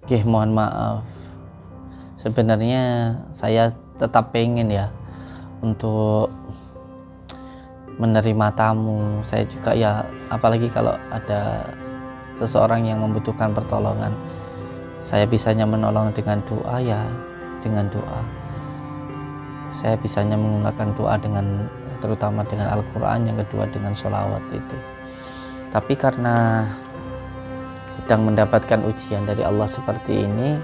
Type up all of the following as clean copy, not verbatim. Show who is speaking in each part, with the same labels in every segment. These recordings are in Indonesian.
Speaker 1: Oke, mohon maaf. Sebenarnya saya tetap pengen ya untuk menerima tamu. Saya juga ya, apalagi kalau ada seseorang yang membutuhkan pertolongan, saya bisanya menolong dengan doa ya, dengan doa. Saya bisanya menggunakan doa dengan, terutama dengan Al-Quran, yang kedua dengan sholawat itu. Tapi karena sedang mendapatkan ujian dari Allah seperti ini,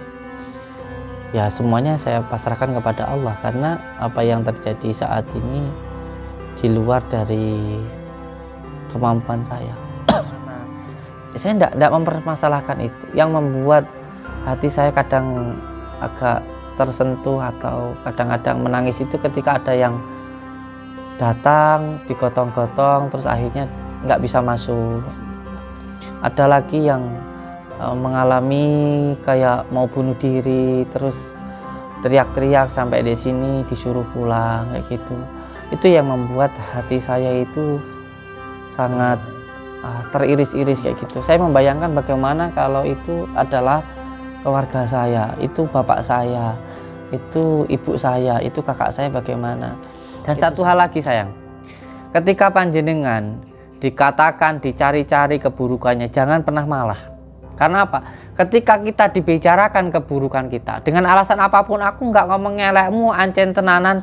Speaker 1: ya semuanya saya pasrahkan kepada Allah, karena apa yang terjadi saat ini di luar dari kemampuan saya. Saya tidak mempermasalahkan itu. Yang membuat hati saya kadang agak tersentuh atau kadang-kadang menangis itu ketika ada yang datang digotong-gotong terus akhirnya nggak bisa masuk. Ada lagi yang mengalami kayak mau bunuh diri, terus teriak-teriak sampai di sini disuruh pulang kayak gitu. Itu yang membuat hati saya itu sangat teriris-iris kayak gitu. Saya membayangkan bagaimana kalau itu adalah keluarga saya, itu bapak saya, itu ibu saya, itu kakak saya, bagaimana. Dan satu hal lagi sayang, ketika panjenengan dikatakan dicari-cari keburukannya, jangan pernah malah. Karena apa? Ketika kita dibicarakan keburukan kita dengan alasan apapun, aku nggak ngomong ngelekmu ancen tenanan,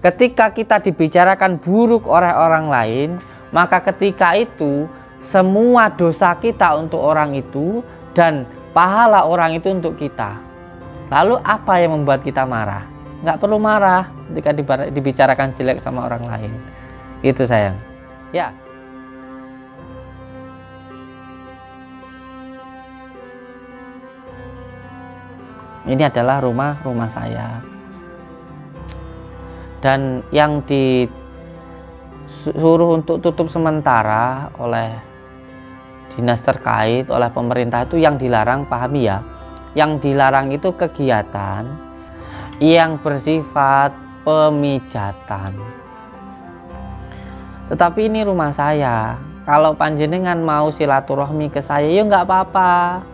Speaker 1: ketika kita dibicarakan buruk oleh orang lain, maka ketika itu semua dosa kita untuk orang itu dan pahala orang itu untuk kita. Lalu apa yang membuat kita marah? Nggak perlu marah ketika dibicarakan jelek sama orang lain. Itu sayang. Ya. Ini adalah rumah saya. Dan yang disuruh untuk tutup sementara oleh dinas terkait, oleh pemerintah, itu yang dilarang, pahami ya. Yang dilarang itu kegiatan yang bersifat pemijatan. Tetapi ini rumah saya. Kalau panjenengan mau silaturahmi ke saya, ya nggak apa-apa.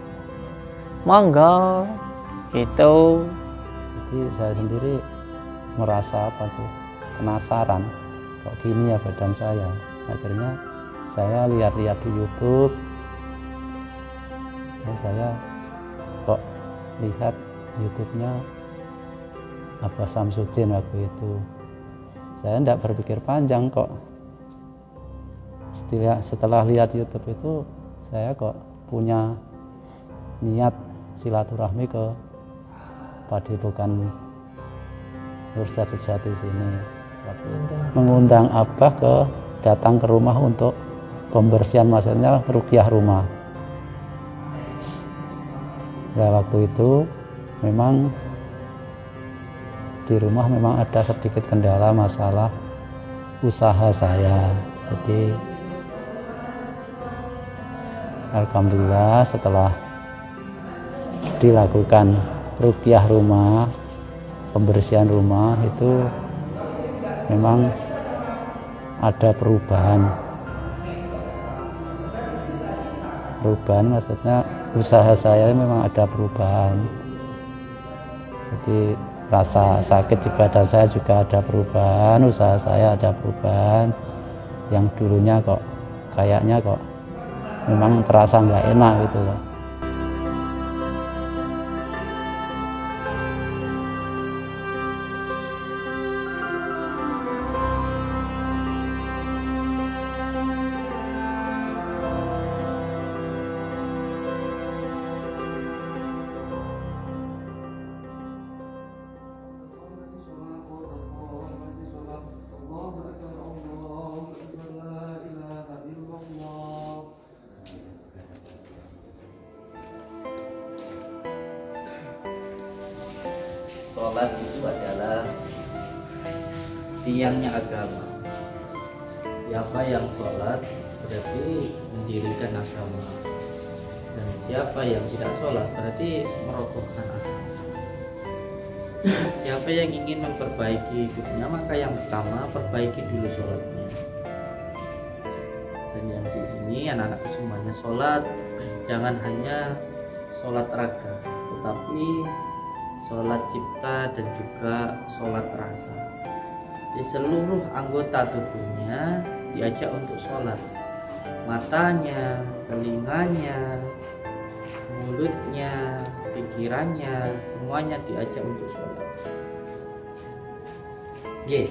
Speaker 1: Monggo. Gitu.
Speaker 2: Jadi saya sendiri merasa penasaran kok gini ya badan saya. Akhirnya saya lihat-lihat di YouTube, dan saya kok lihat YouTube-nya Abah Samsudin waktu itu. Saya tidak berpikir panjang kok. Setelah lihat YouTube itu, saya kok punya niat silaturahmi ke Padepokan Nursyad Sejati sini. Waktu itu mengundang Abah datang ke rumah untuk pembersihan, maksudnya ruqyah rumah. Nah, waktu itu memang di rumah memang ada sedikit kendala masalah usaha saya. Jadi alhamdulillah setelah dilakukan ruqyah rumah, pembersihan rumah, itu memang ada perubahan. Maksudnya usaha saya memang ada perubahan. Jadi rasa sakit di badan saya juga ada perubahan, usaha saya ada perubahan. Yang dulunya kok kayaknya kok memang terasa nggak enak gitu loh.
Speaker 1: Sholat itu adalah tiangnya agama. Siapa yang sholat berarti mendirikan agama, dan siapa yang tidak sholat berarti merobohkan agama. Siapa yang ingin memperbaiki hidupnya, maka yang pertama perbaiki dulu sholatnya. Dan yang di sini anak-anakku semuanya sholat, jangan hanya sholat raga, tetapi sholat cipta dan juga sholat rasa. Di seluruh anggota tubuhnya diajak untuk sholat. Matanya, telinganya, mulutnya, pikirannya, semuanya diajak untuk sholat. Ye.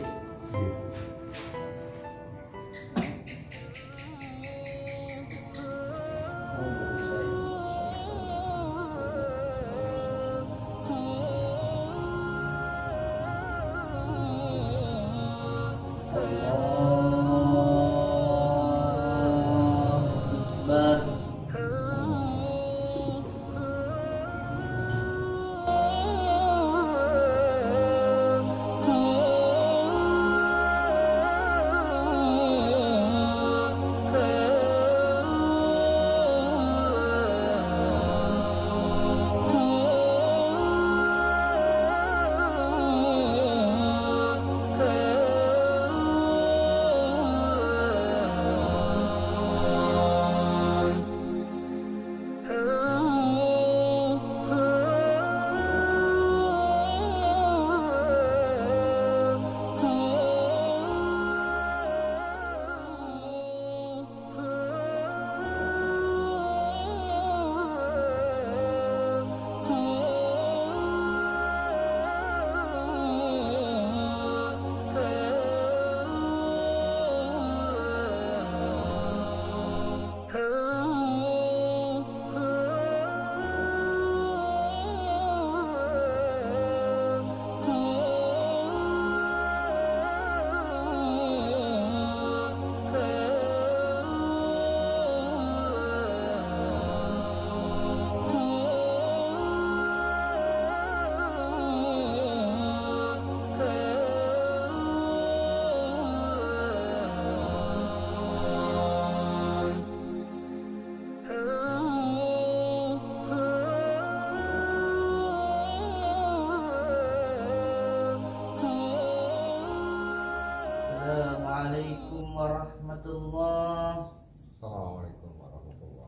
Speaker 1: Assalamualaikum warahmatullahi wabarakatuh.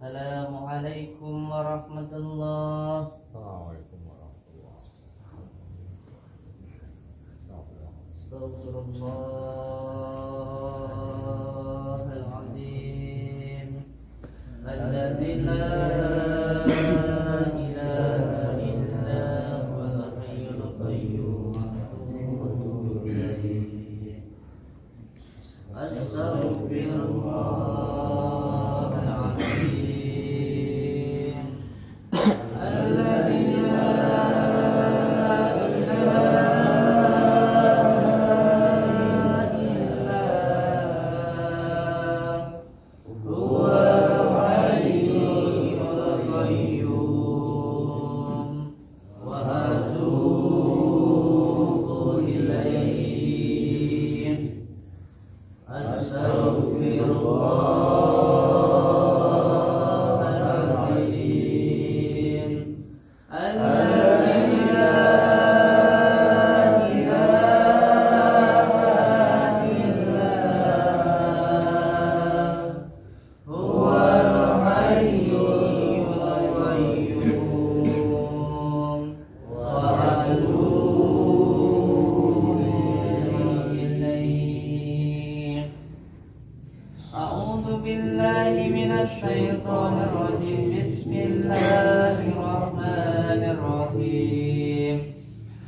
Speaker 1: Assalamualaikum warahmatullahi wabarakatuh. Astagfirullahaladzim. Alladzi la ilaha illa huwal hayyul qayyum. Astagfirullahaladzim. Alladzi la ilaha illa huwal hayyul qayyum wa atubu ilaihi. Astagfirullahaladzim. Alladzi la ilaha illa huwal hayyul qayyum wa atubu ilaihi. A'udzu billahi minasy syaithanir rajim. Bismillahirrahmanirrahim.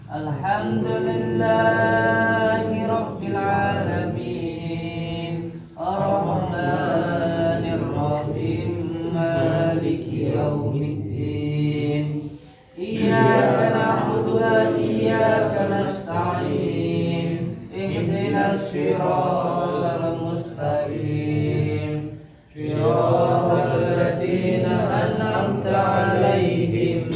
Speaker 1: Alhamdulillahi rabbil alamin. Arrahmanir rahim. Maliki yaumiddin. Iyyaka na'budu wa iyyaka nasta'in. Ihdinas siratal mustaqim. Shiratal ladzina an'amta 'alaihim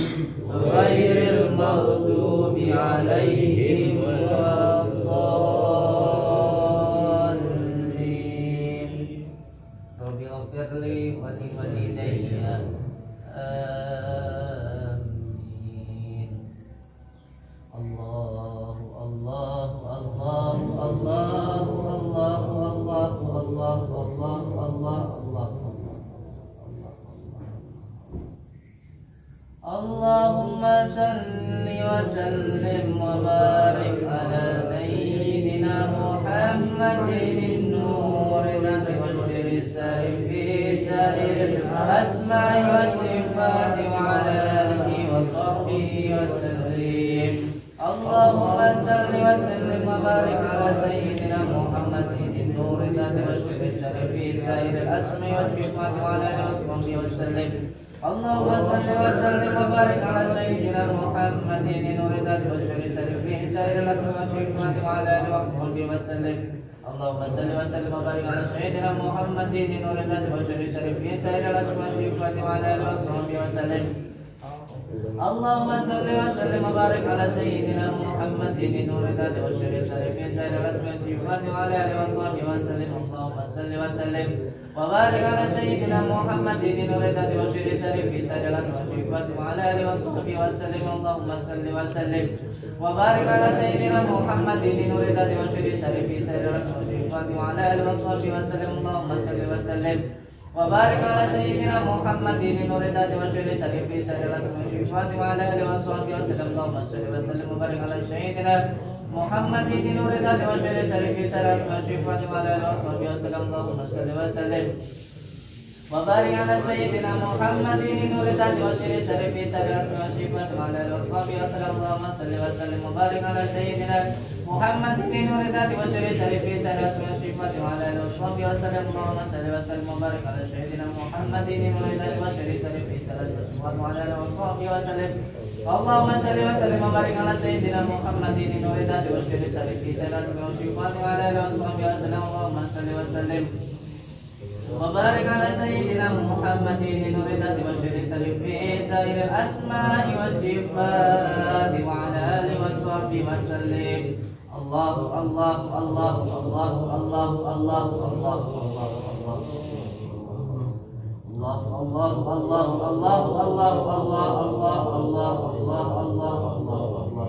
Speaker 1: ghairil maghdubi 'alaihim waladdallin. Rabbi ighfirli wa li walidayya. Amin. Allahu Allahu Allahu Allahu Allahu اللهم صل وسلم وبارك على سيدنا محمد النور ذات وجه السائر في سائر الأسماء والصفات وعلى آله وصحبه وسلم. اللهم صل وسلم وبارك على سيدنا محمد النور ذات وجه السائر في سائر الأسماء والصفات وعلى آله وصحبه وسلم. اللهم صل وسلم وبارك على سيدنا محمد نور ذات وجه السلام في سائر الاسماء والصفات وعلى اله وصحبه وسلم. اللهم صل وسلم وبارك على سيدنا محمد نور ذات وجه السلام في سائر الاسماء والصفات وعلى اله وصحبه وسلم. اللهم صل وسلم وبارك على سيدنا محمد نور ذات وجه السلام في سائر الاسماء والصفات وعلى اله وصحبه وسلم. اللهم صل وسلم وبارك على سيدنا محمد نور ذات وجه السلام في سائر الاسماء والصفات وعلى اله وصحبه وسلم. اللهم صل وسلم وبارك على سيدنا محمد نور ذات وجه السلام في سائر الاسماء والصفات وعلى اله وصحبه وسلم. اللهم صل وسلم وبارك على سيدنا محمد نور ذات وجه السلام في سائر الاسماء والصفات وعلى اله وصحبه وسلم. اللهم صل وسلم وبارك على سيدنا محمد نور ذات وجه السلام في سائر الاسماء والصفات وعلى اله وصحبه وسلم. اللهم صل وسلم وبارك على سيدنا محمد نور ذات وجه السلام في سائر الاسماء والصفات وعلى اله وصحبه وسلم. اللهم صل وسلم وبارك على سيدنا محمد نور ذات وجه السلام في سائر الاسماء والصفات وعلى اله وصحبه وسلم. اللهم صل وسلم وبارك على سيدنا محمد نور ذات وجه السلام في سائر الاسماء والصفات وعلى اله وصحبه وسلم. اللهم صل وسلم وبارك على سيدنا محمد نور ذات وجه السلام في سائر الاسماء والصفات وعلى اله وصحبه وسلم. اللهم صل وسلم وبارك على سيدنا محمد نور ذات وجه السلام في سائر الاسماء والصفات وعلى اله وصحبه وسلم. الله الله الله الله الله الله الله الله الله الله الله الله الله الله الله الله الله الله.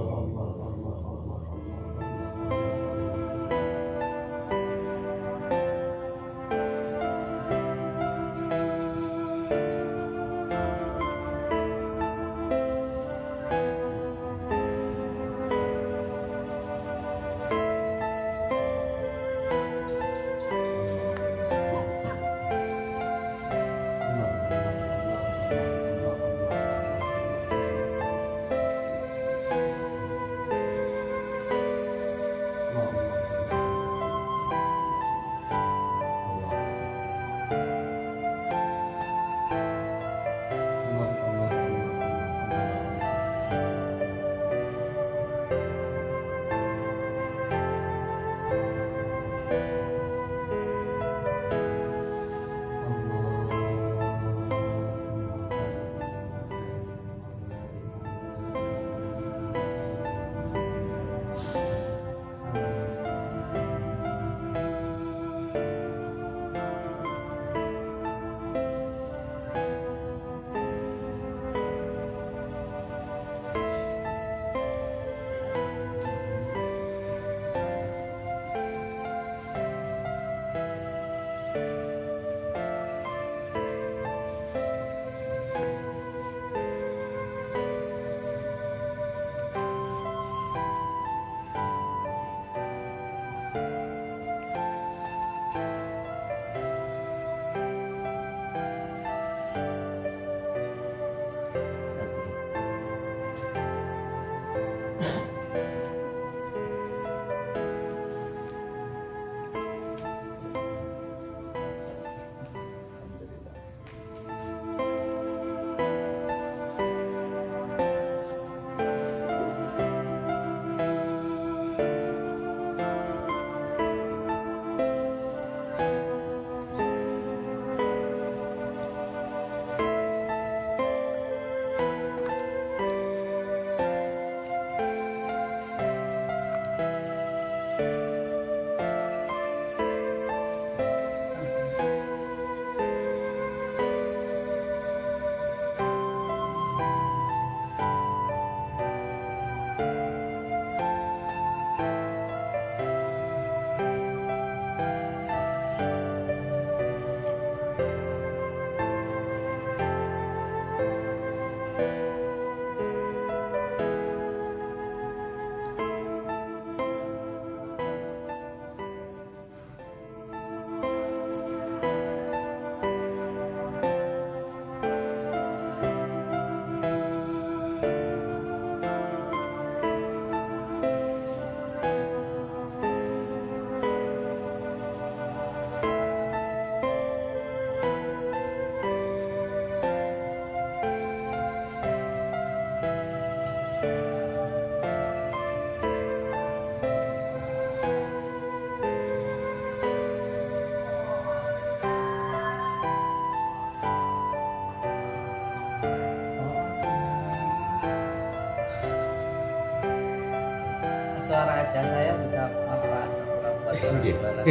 Speaker 1: wajah saya bisa manfaat orang buat orang
Speaker 3: Nggih.
Speaker 1: jualan.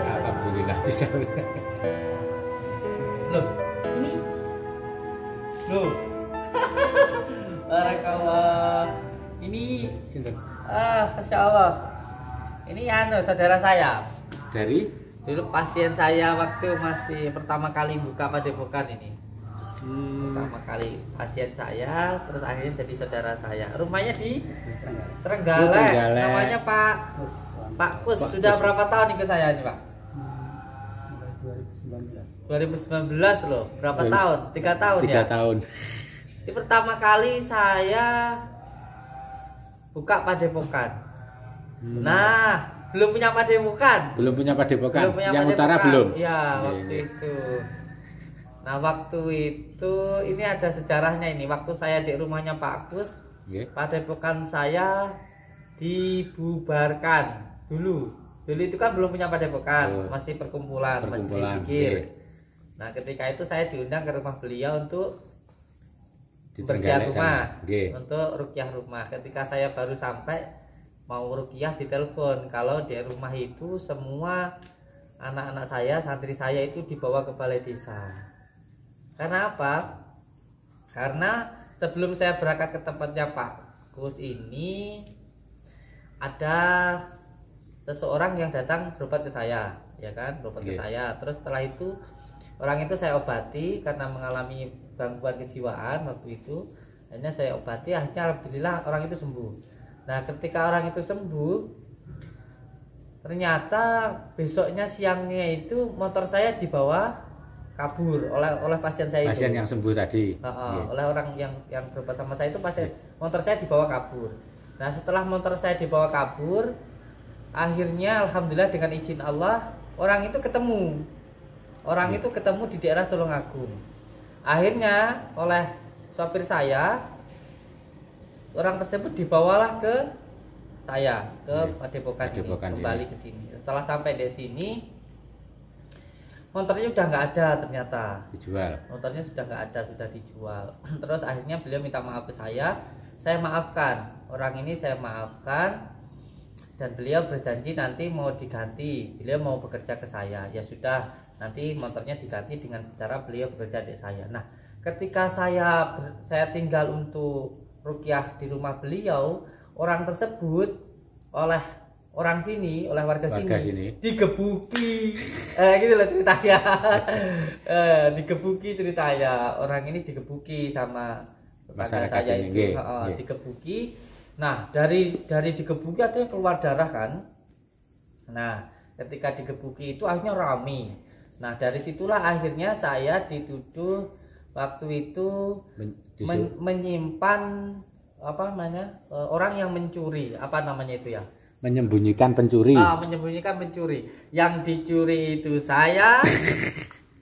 Speaker 3: Alhamdulillah bisa.
Speaker 1: Loh, ini loh. Barakallah. Ini
Speaker 3: Sinten?
Speaker 1: Masya Allah. Ini saudara saya.
Speaker 3: Dari
Speaker 1: Dulu pasien saya waktu masih pertama kali buka padepokan ini. Pertama kali pasien saya, terus akhirnya jadi saudara saya. Rumahnya di Trenggalek.
Speaker 3: Trenggalek.
Speaker 1: Namanya Pak Kus.
Speaker 3: Pak
Speaker 1: Sudah
Speaker 3: Kus.
Speaker 1: berapa tahun ikut saya ini, Pak? 2019 loh. Berapa tahun? 3 tahun
Speaker 3: 3
Speaker 1: ya?
Speaker 3: tahun.
Speaker 1: Ini pertama kali saya buka padepokan. Nah, belum punya padepokan.
Speaker 3: Belum punya padepokan.
Speaker 1: Belum punya
Speaker 3: Yang
Speaker 1: padepokan.
Speaker 3: utara belum.
Speaker 1: Iya,
Speaker 3: Iya,
Speaker 1: waktu
Speaker 3: iya.
Speaker 1: itu. Nah, waktu itu ini ada sejarahnya ini. Waktu saya di rumahnya Pak Kus,
Speaker 3: Nggih.
Speaker 1: padepokan saya dibubarkan dulu. Dulu itu kan belum punya padepokan,
Speaker 3: Oh.
Speaker 1: masih perkumpulan, majelis
Speaker 3: Perkumpulan.
Speaker 1: zikir.
Speaker 3: Nggih.
Speaker 1: Nah, ketika itu saya diundang ke rumah beliau untuk
Speaker 3: Di
Speaker 1: bersihan
Speaker 3: Trenggalek
Speaker 1: rumah,
Speaker 3: sana. Nggih.
Speaker 1: untuk rukyah rumah. Ketika saya baru sampai mau rukyah ditelepon kalau di rumah itu semua anak-anak saya, santri saya itu dibawa ke balai desa. Karena apa? Karena sebelum saya berangkat ke tempatnya Pak Kus ini ada seseorang yang datang berobat ke saya, ya kan, berobat ke
Speaker 3: Oke.
Speaker 1: saya. Terus setelah itu orang itu saya obati karena mengalami gangguan kejiwaan waktu itu. Akhirnya saya obati, akhirnya alhamdulillah orang itu sembuh. Nah, ketika orang itu sembuh, ternyata besoknya siangnya itu motor saya dibawa kabur oleh pasien saya itu.
Speaker 3: Pasien yang sembuh tadi.
Speaker 1: Heeh,
Speaker 3: Nggih.
Speaker 1: oleh orang yang berobat sama saya itu pasien, motor saya dibawa kabur. Nah, setelah motor saya dibawa kabur, akhirnya alhamdulillah dengan izin Allah orang itu ketemu. Orang itu ketemu di daerah Tulungagung. Akhirnya oleh sopir saya, orang tersebut dibawalah ke saya, ke padepokan ini,
Speaker 3: Padepokan
Speaker 1: kembali
Speaker 3: ini.
Speaker 1: ke sini. Setelah sampai di sini, motornya udah nggak ada ternyata.
Speaker 3: Dijual.
Speaker 1: Motornya sudah nggak ada, sudah dijual. Terus akhirnya beliau minta maaf ke saya maafkan. Orang ini saya maafkan, dan beliau berjanji nanti mau diganti. Beliau mau bekerja ke saya. Ya sudah, nanti motornya diganti dengan cara beliau bekerja di saya. Nah, ketika saya tinggal untuk rukyah di rumah beliau, orang tersebut oleh orang sini, oleh warga sini digebuki. Gitu loh ceritanya. Digebuki ceritanya. Orang ini digebuki sama tetangga
Speaker 3: Masyarakat
Speaker 1: saya
Speaker 3: ini,
Speaker 1: itu.
Speaker 3: nggih, nggih.
Speaker 1: Digebuki. Nah, dari digebuki artinya keluar darah kan. Nah, ketika digebuki itu akhirnya rame. Nah, dari situlah akhirnya saya dituduh waktu itu menyimpan apa namanya, orang yang mencuri, apa namanya itu ya,
Speaker 3: menyembunyikan pencuri.
Speaker 1: menyembunyikan pencuri. Yang dicuri itu saya,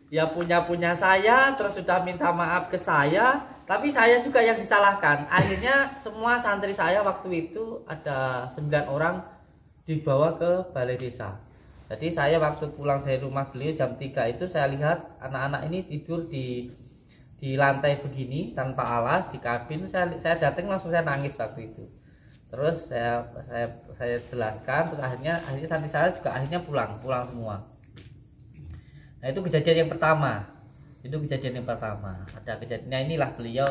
Speaker 1: ya punya saya, terus sudah minta maaf ke saya, tapi saya juga yang disalahkan. Akhirnya semua santri saya waktu itu ada 9 orang dibawa ke balai desa. Jadi saya waktu pulang dari rumah beliau jam 3 itu saya lihat anak-anak ini tidur di lantai begini tanpa alas di kabin. Saya datang langsung saya nangis waktu itu. Terus saya jelaskan, terus akhirnya santri saya juga akhirnya pulang semua. Nah, itu kejadian yang pertama. Ada kejadian. Nah, inilah beliau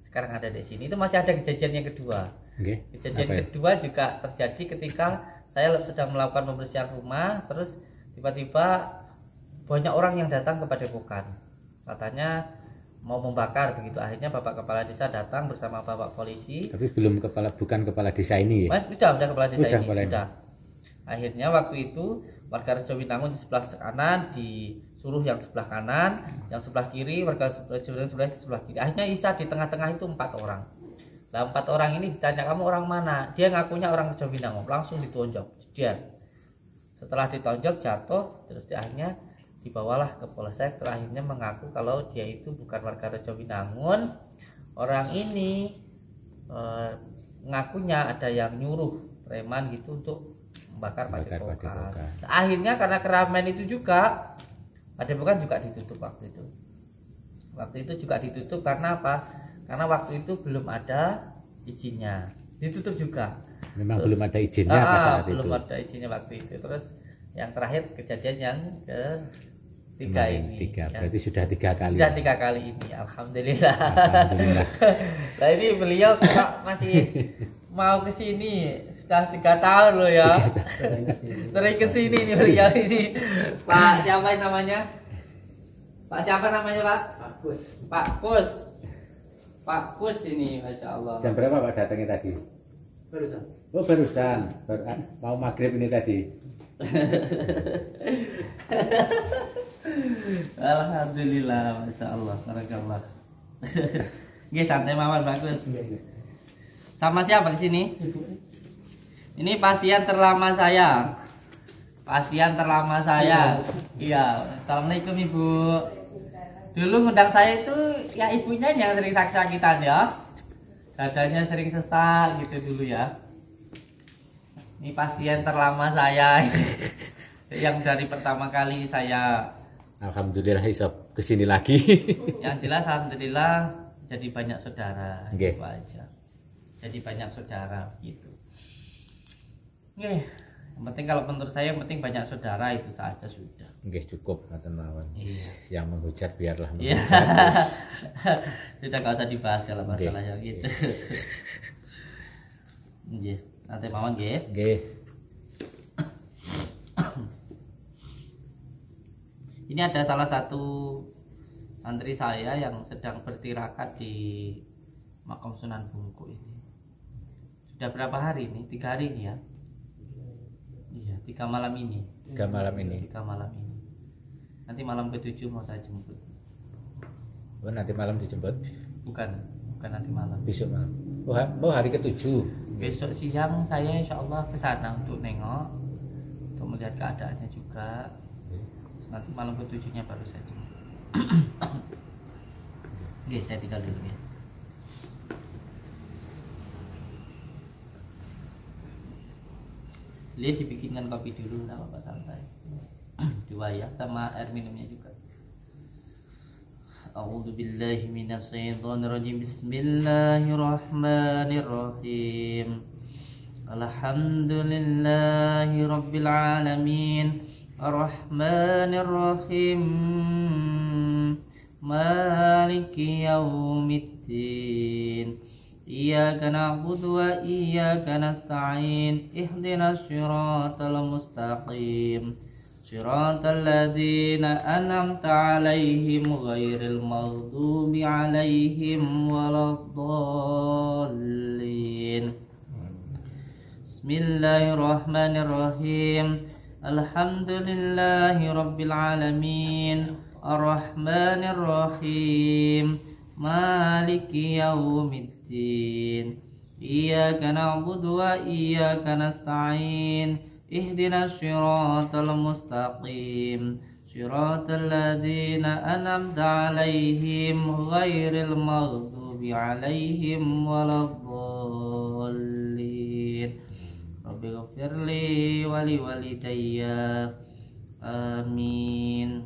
Speaker 1: sekarang ada di sini. Itu masih ada kejadian yang kedua.
Speaker 3: Okay.
Speaker 1: Kejadian kedua juga terjadi ketika saya sedang melakukan pembersihan rumah, terus tiba-tiba banyak orang yang datang ke padepokan. Katanya mau membakar begitu. Akhirnya Bapak Kepala Desa datang bersama Bapak Polisi.
Speaker 3: Tapi bukan kepala desa ini ya?
Speaker 1: Mas, udah kepala desa ini.
Speaker 3: Kepala
Speaker 1: Sudah. Akhirnya waktu itu warga Rejo Winangun di sebelah kanan disuruh yang sebelah kanan, yang sebelah kiri, warga sebelah kiri. Akhirnya Isa di tengah-tengah itu 4 orang. Nah, 4 orang ini ditanya, kamu orang mana? Dia ngakunya orang Rejo Winangun, langsung ditonjok. Dia. Setelah ditonjok jatuh, terus akhirnya dibawalah ke polsek. Terakhirnya mengaku kalau dia itu bukan warga Rejo Winangun. Orang ini ngakunya ada yang nyuruh preman gitu untuk membakar padepokan. Nah, akhirnya karena keramaian itu juga padepokan juga ditutup waktu itu. Waktu itu juga ditutup karena apa? Karena waktu itu belum ada izinnya. ditutup juga.
Speaker 3: Memang belum ada izinnya pas saat itu.
Speaker 1: Belum ada izinnya waktu itu. Terus yang terakhir kejadian yang ketiga
Speaker 3: Kemarin
Speaker 1: ini.
Speaker 3: tiga.
Speaker 1: Ya.
Speaker 3: Berarti sudah 3 kali.
Speaker 1: Sudah 3 kali ini, alhamdulillah.
Speaker 3: Alhamdulillah.
Speaker 1: Nah ini beliau kok masih mau ke sini sudah 3 tahun loh ya. Sering ke sini nih beliau ini. Pak siapa namanya? Pak siapa namanya Pak? Pak Kus. Pak Kus. Pak Kus ini, masya Allah.
Speaker 3: Jam berapa Pak datangnya tadi?
Speaker 1: Barusan.
Speaker 3: Oh barusan. Mau maghrib ini tadi.
Speaker 1: Alhamdulillah, masya Allah, barakallah. Oke, santai mawar bagus. Sama siapa di sini? Ini pasien terlama saya. Pasien terlama saya. Iya, assalamualaikum Ibu. Dulu ngundang saya itu ya ibunya yang sering sakit-sakitan ya. Dadanya sering sesak gitu dulu ya. Ini pasien terlama saya. Yang dari pertama kali saya.
Speaker 3: Alhamdulillah isap kesini lagi.
Speaker 1: Yang jelas alhamdulillah jadi banyak saudara.
Speaker 3: Oke.
Speaker 1: Itu aja. Jadi banyak saudara gitu. Oke. Yang penting kalau menurut saya yang penting banyak saudara itu saja sudah.
Speaker 3: Oke, cukup ngaten mawon.
Speaker 1: Iya.
Speaker 3: Yang menghujat biarlah
Speaker 1: Iya.
Speaker 3: menghujat.
Speaker 1: Sudah nggak usah dibahas kalau
Speaker 3: Oke.
Speaker 1: masalahnya gitu. Iya. Nanti mawon nggih.
Speaker 3: Oke.
Speaker 1: Ini ada salah satu santri saya yang sedang bertirakat di makam Sunan Bungku ini. Sudah berapa hari ini? 3 hari ini ya? Iya, 3 malam ini.
Speaker 3: 3 malam ini.
Speaker 1: 3 malam ini. Nanti malam ke-7 mau saya jemput.
Speaker 3: Oh, nanti malam dijemput.
Speaker 1: Bukan nanti malam.
Speaker 3: Besok malam. Oh, hari ke-7.
Speaker 1: Besok siang saya insya Allah ke sana untuk nengok, untuk melihat keadaannya juga. Nanti malam ke-7-nya baru saya jemput. Oke, saya tinggal dulu ya. Lihat dibikinkan kopi dulu, nggak apa-apa, santai. 2 ya, sama air minumnya juga. A'udzu billahi minasyaitonir rajim. Bismillahirrahmanirrahim. Alhamdulillahi rabbil alamin. Ar-Rahmanir Rahim. Maliki yaumiddin. Iyyaka na'budu wa iyyaka nasta'in. Ihdinas siratal mustaqim. Siratal ladzina an'amta 'alaihim ghairil maghdubi 'alaihim waladdallin. Bismillahirrahmanirrahim. Alhamdulillahi rabbil alamin. Ar-Rahmanir Rahim. Maliki yaumiddin. Iyyaka na'budu wa iyyaka nasta'in. Ihdinas siratal mustaqim. Siratal ladzina an'amta 'alaihim ghairil maghdubi 'alaihim waladdallin. Rabbighfirli wa liwalidayya. Amin.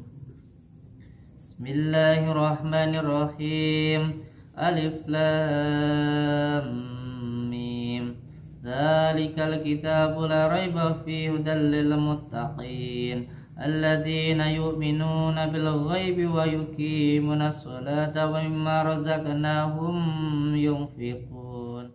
Speaker 1: Bismillahirrahmanirrahim. Alif lam mim. Dzalikal kitabu la raiba fihi hudal lil muttaqin alladzina yu'minuna bil ghaibi wa yuqimunas sholata wa mimma razaqnahum yunfiqun.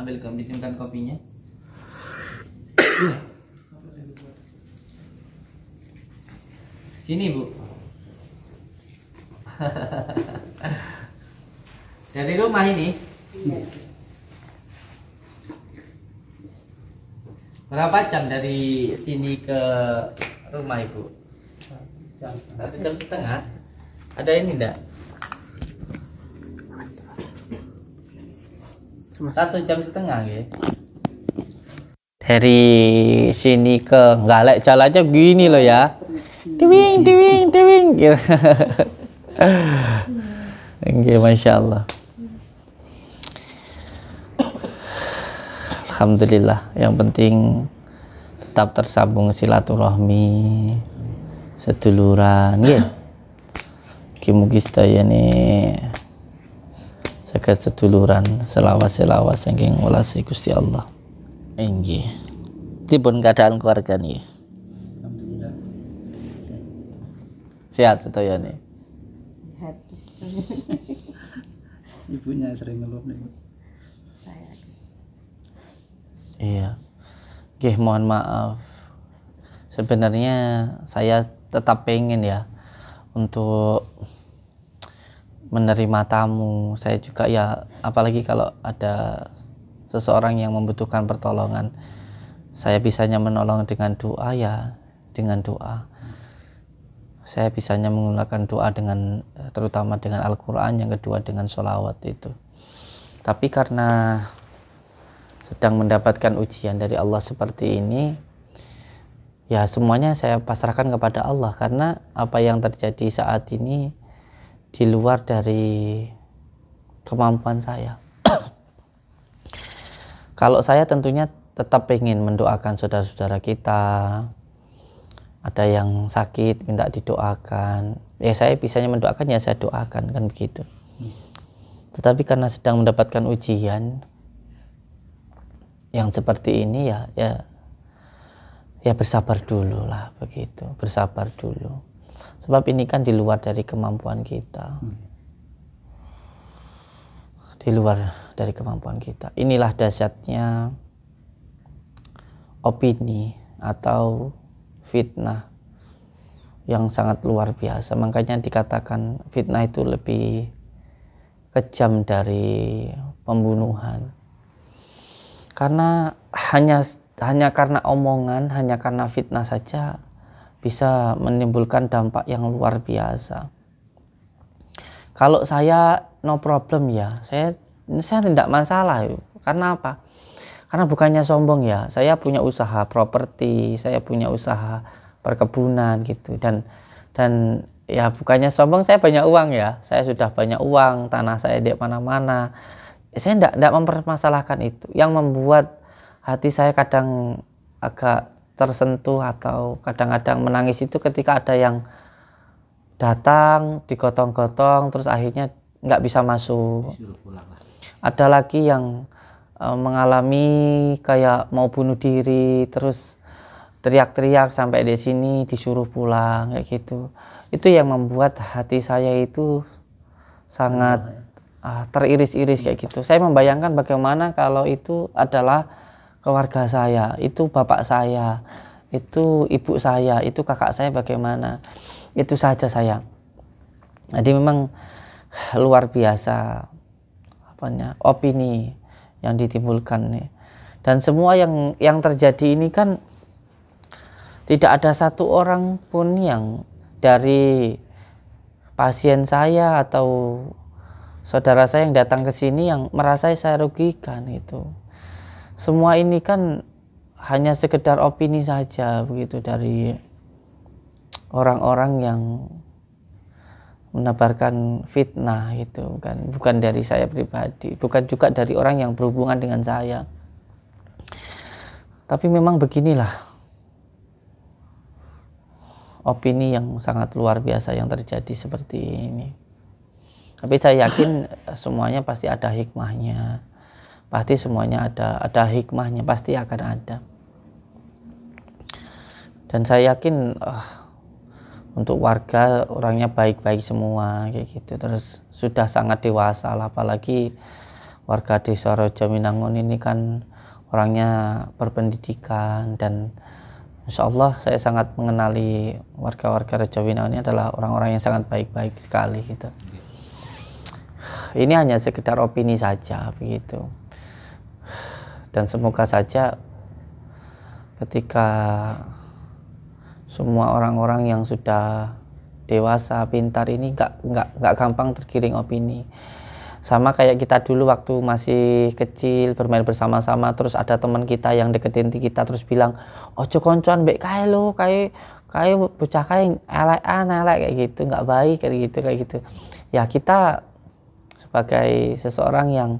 Speaker 1: Ambil bikinkan kopinya. Sini Bu. Dari rumah ini. Berapa jam dari sini ke rumah Ibu? 1 jam setengah. Ada ini enggak? 1 jam setengah ya. Dari sini ke Galek jalannya begini loh ya. Diwing gitu. Oke, Masya Allah. Alhamdulillah, yang penting tetap tersambung silaturahmi, seduluran nggih. Mugi-mugi sedaya nih saged seduluran selawas-selawas saking welase Gusti Allah. Nggih. Dipun keadaan keluarga nggih.
Speaker 2: Alhamdulillah.
Speaker 1: Sehat sedaya nih.
Speaker 4: Sehat.
Speaker 2: Ibunya sering ngeluh nih.
Speaker 4: Saya
Speaker 1: Iya. Nggih, mohon maaf. Sebenarnya saya tetap pengen ya untuk menerima tamu. Saya juga ya, apalagi kalau ada seseorang yang membutuhkan pertolongan, saya bisanya menolong dengan doa ya, dengan doa. Saya bisanya menggunakan doa dengan, terutama dengan Al-Quran, yang kedua dengan sholawat itu. Tapi karena sedang mendapatkan ujian dari Allah seperti ini, ya semuanya saya pasrahkan kepada Allah, karena apa yang terjadi saat ini di luar dari kemampuan saya. Kalau saya tentunya tetap ingin mendoakan saudara-saudara kita, ada yang sakit minta didoakan, ya saya bisanya mendoakan, ya saya doakan, kan begitu. Tetapi karena sedang mendapatkan ujian yang seperti ini, ya bersabar dulu lah, begitu, bersabar dulu, sebab ini kan di luar dari kemampuan kita, di luar dari kemampuan kita. Inilah dahsyatnya opini atau fitnah yang sangat luar biasa. Makanya dikatakan fitnah itu lebih kejam dari pembunuhan, karena hanya karena omongan, hanya karena fitnah saja bisa menimbulkan dampak yang luar biasa. Kalau saya no problem ya, saya tidak masalah. Karena apa? Karena bukannya sombong ya, saya punya usaha properti, saya punya usaha perkebunan gitu, dan ya bukannya sombong, saya banyak uang ya, saya sudah banyak uang, tanah saya di mana-mana. Saya tidak mempermasalahkan itu. Yang membuat hati saya kadang agak tersentuh atau kadang-kadang menangis itu ketika ada yang datang digotong-gotong terus akhirnya nggak bisa masuk. Ada lagi yang mengalami kayak mau bunuh diri, terus teriak-teriak sampai di sini disuruh pulang kayak gitu. Itu yang membuat hati saya itu sangat teriris-iris kayak gitu. Saya membayangkan bagaimana kalau itu adalah keluarga saya, itu bapak saya, itu ibu saya, itu kakak saya, bagaimana. Itu saja saya. Jadi memang luar biasa opini yang ditimbulkan nih. Dan semua yang terjadi ini kan tidak ada satu orang pun yang dari pasien saya atau saudara saya yang datang ke sini yang merasa saya rugikan itu. Semua ini kan hanya sekedar opini saja begitu dari orang-orang yang menebarkan fitnah itu kan, bukan dari saya pribadi, bukan juga dari orang yang berhubungan dengan saya. Tapi memang beginilah opini yang sangat luar biasa yang terjadi seperti ini. Tapi saya yakin semuanya pasti ada hikmahnya, pasti semuanya ada hikmahnya, pasti akan ada. Dan saya yakin untuk warga orangnya baik-baik semua kayak gitu, terus sudah sangat dewasa lah, apalagi warga desa Raja Minangun ini kan orangnya berpendidikan dan Insya Allah saya sangat mengenali warga-warga Rejowinangun ini adalah orang-orang yang sangat baik-baik sekali gitu. Ini hanya sekedar opini saja begitu. Dan semoga saja ketika semua orang-orang yang sudah dewasa, pintar ini nggak gampang tergiring opini. Sama kayak kita dulu waktu masih kecil bermain bersama-sama, terus ada teman kita yang deketin kita terus bilang, ojo koncoan mbek kae lo, kae bocah kae elek kayak gitu, nggak baik kayak gitu. Ya kita sebagai seseorang yang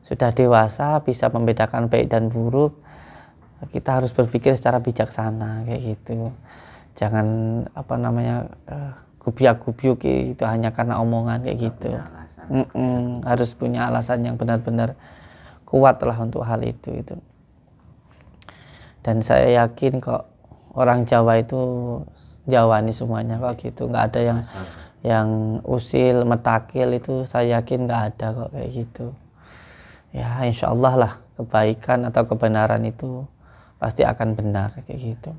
Speaker 1: sudah dewasa bisa membedakan baik dan buruk, kita harus berpikir secara bijaksana kayak gitu. Jangan gubiak-gubiuk itu hanya karena omongan kayak gitu. Harus punya alasan yang benar-benar kuat lah untuk hal itu. Dan saya yakin kok orang Jawa itu Jawani semuanya kok gitu, nggak ada yang usil metakil, itu saya yakin nggak ada kok kayak gitu. Ya insya Allah lah kebaikan atau kebenaran itu pasti akan benar kayak gitu.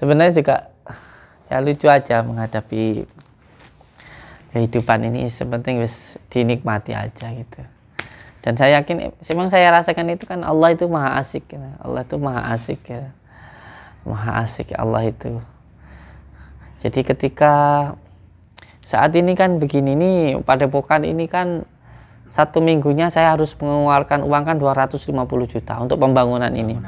Speaker 1: Sebenarnya juga ya lucu aja menghadapi kehidupan ini, sepenting wis dinikmati aja gitu. Dan saya yakin memang saya rasakan itu kan Allah itu maha asik gitu. Allah itu maha asik ya. Maha asik Allah itu. Jadi ketika saat ini kan begini nih, padepokan ini kan satu minggunya saya harus mengeluarkan uang kan 250 juta untuk pembangunan ini.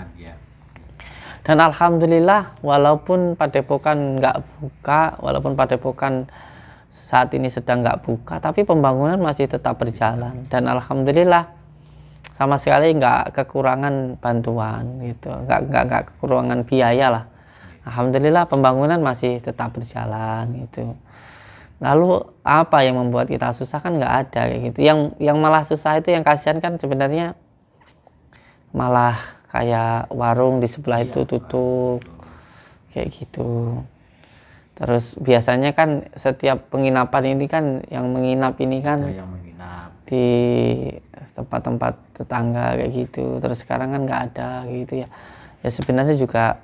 Speaker 1: Dan alhamdulillah walaupun padepokan nggak buka, walaupun padepokan saat ini sedang nggak buka, tapi pembangunan masih tetap berjalan. Dan alhamdulillah sama sekali nggak kekurangan bantuan gitu, nggak kekurangan biaya lah. Alhamdulillah pembangunan masih tetap berjalan gitu. Lalu apa yang membuat kita susah kan nggak ada kayak gitu. Yang malah susah itu, yang kasihan kan sebenarnya malah kayak warung di sebelah itu tutup kayak gitu. Terus biasanya kan setiap penginapan ini kan yang menginap ini kan di tempat-tempat tetangga kayak gitu. Terus sekarang kan nggak ada gitu ya. Ya sebenarnya juga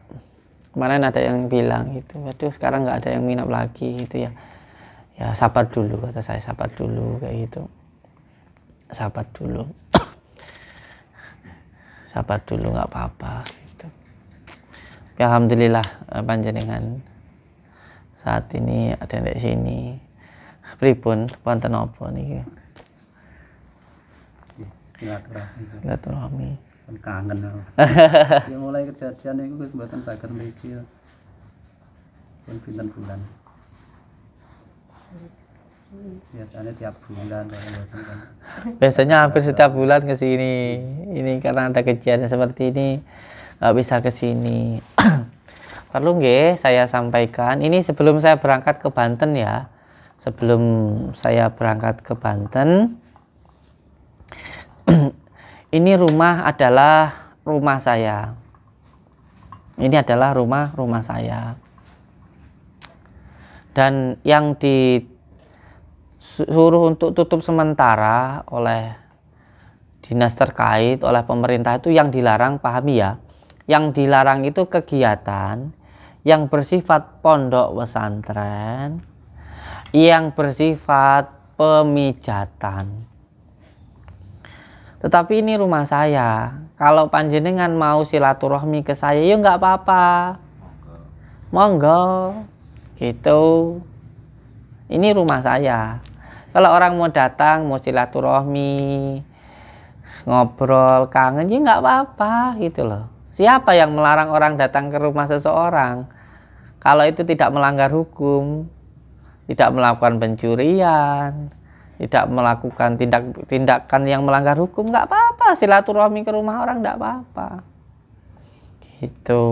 Speaker 1: kemarin ada yang bilang gitu, waduh sekarang nggak ada yang menginap lagi gitu ya. Ya sabar dulu, kata saya, sabar dulu kayak gitu. Sabar dulu. Sabar dulu nggak apa-apa gitu. Ya, alhamdulillah panjenengan saat ini ada di sini. Pripun wonten apa niki? Silaturahmi.
Speaker 2: Kangen. Ya mulai kejadian itu wis mboten saged mriki. Pun pinten bulan. Biasanya tiap bulan kan.
Speaker 1: Biasanya hampir setiap bulan ke sini. Ini karena ada kejadian seperti ini nggak bisa ke sini. Perlu nggih saya sampaikan, ini sebelum saya berangkat ke Banten ya. Sebelum saya berangkat ke Banten, ini rumah adalah rumah saya. Ini adalah rumah saya. Dan yang disuruh untuk tutup sementara oleh dinas terkait, oleh pemerintah itu yang dilarang, pahami ya. Yang dilarang itu kegiatan yang bersifat pondok pesantren, yang bersifat pemijatan. Tetapi ini rumah saya. Kalau panjenengan mau silaturahmi ke saya, ya nggak apa-apa. Monggo. Gitu. Ini rumah saya. Kalau orang mau datang, mau silaturahmi, ngobrol, kangen, ya nggak apa-apa gitu loh. Siapa yang melarang orang datang ke rumah seseorang? Kalau itu tidak melanggar hukum, tidak melakukan pencurian, tidak melakukan tindakan yang melanggar hukum, nggak apa-apa. Silaturahmi ke rumah orang nggak apa-apa. Gitu.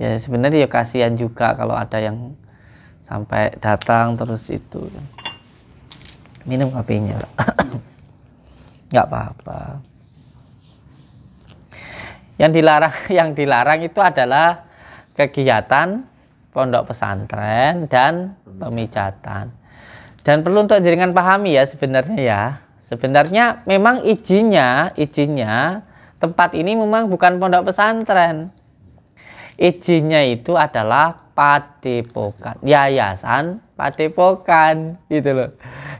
Speaker 1: Ya sebenarnya ya kasihan juga kalau ada yang sampai datang terus itu. Minum kopinya. Nggak apa-apa. Yang dilarang itu adalah kegiatan pondok pesantren dan pemijatan. Dan perlu untuk jenengan pahami ya sebenarnya ya. Sebenarnya memang izinnya tempat ini memang bukan pondok pesantren. Izinnya itu adalah Padepokan, Yayasan Padepokan gitu loh.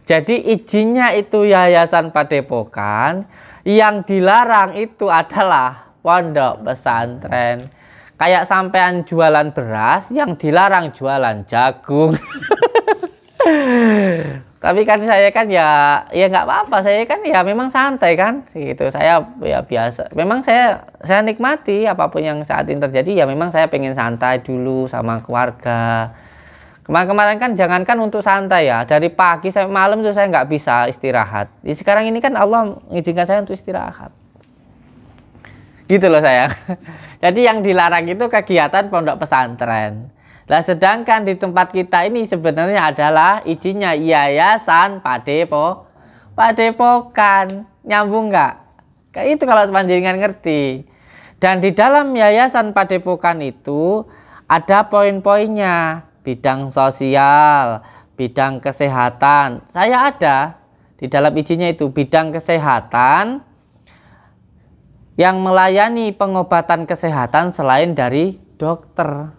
Speaker 1: Jadi izinnya itu Yayasan Padepokan, yang dilarang itu adalah pondok pesantren. Kayak sampean jualan beras, yang dilarang jualan jagung. Tapi kan saya kan ya nggak apa-apa, saya kan ya memang santai kan gitu, saya ya biasa, memang saya nikmati apapun yang saat ini terjadi, ya memang saya pengen santai dulu sama keluarga. Kemarin kan jangankan untuk santai ya, dari pagi sampai malam itu saya nggak bisa istirahat. Sekarang ini kan Allah mengizinkan saya untuk istirahat gitu loh sayang. Jadi yang dilarang itu kegiatan pondok pesantren. Nah, sedangkan di tempat kita ini sebenarnya adalah izinnya Yayasan Padepokan. Nyambung nggak? Kayak itu kalau panjenengan ngerti. Dan di dalam Yayasan Padepokan itu ada poin-poinnya. Bidang sosial, bidang kesehatan. Saya ada di dalam izinnya itu bidang kesehatan yang melayani pengobatan kesehatan selain dari dokter.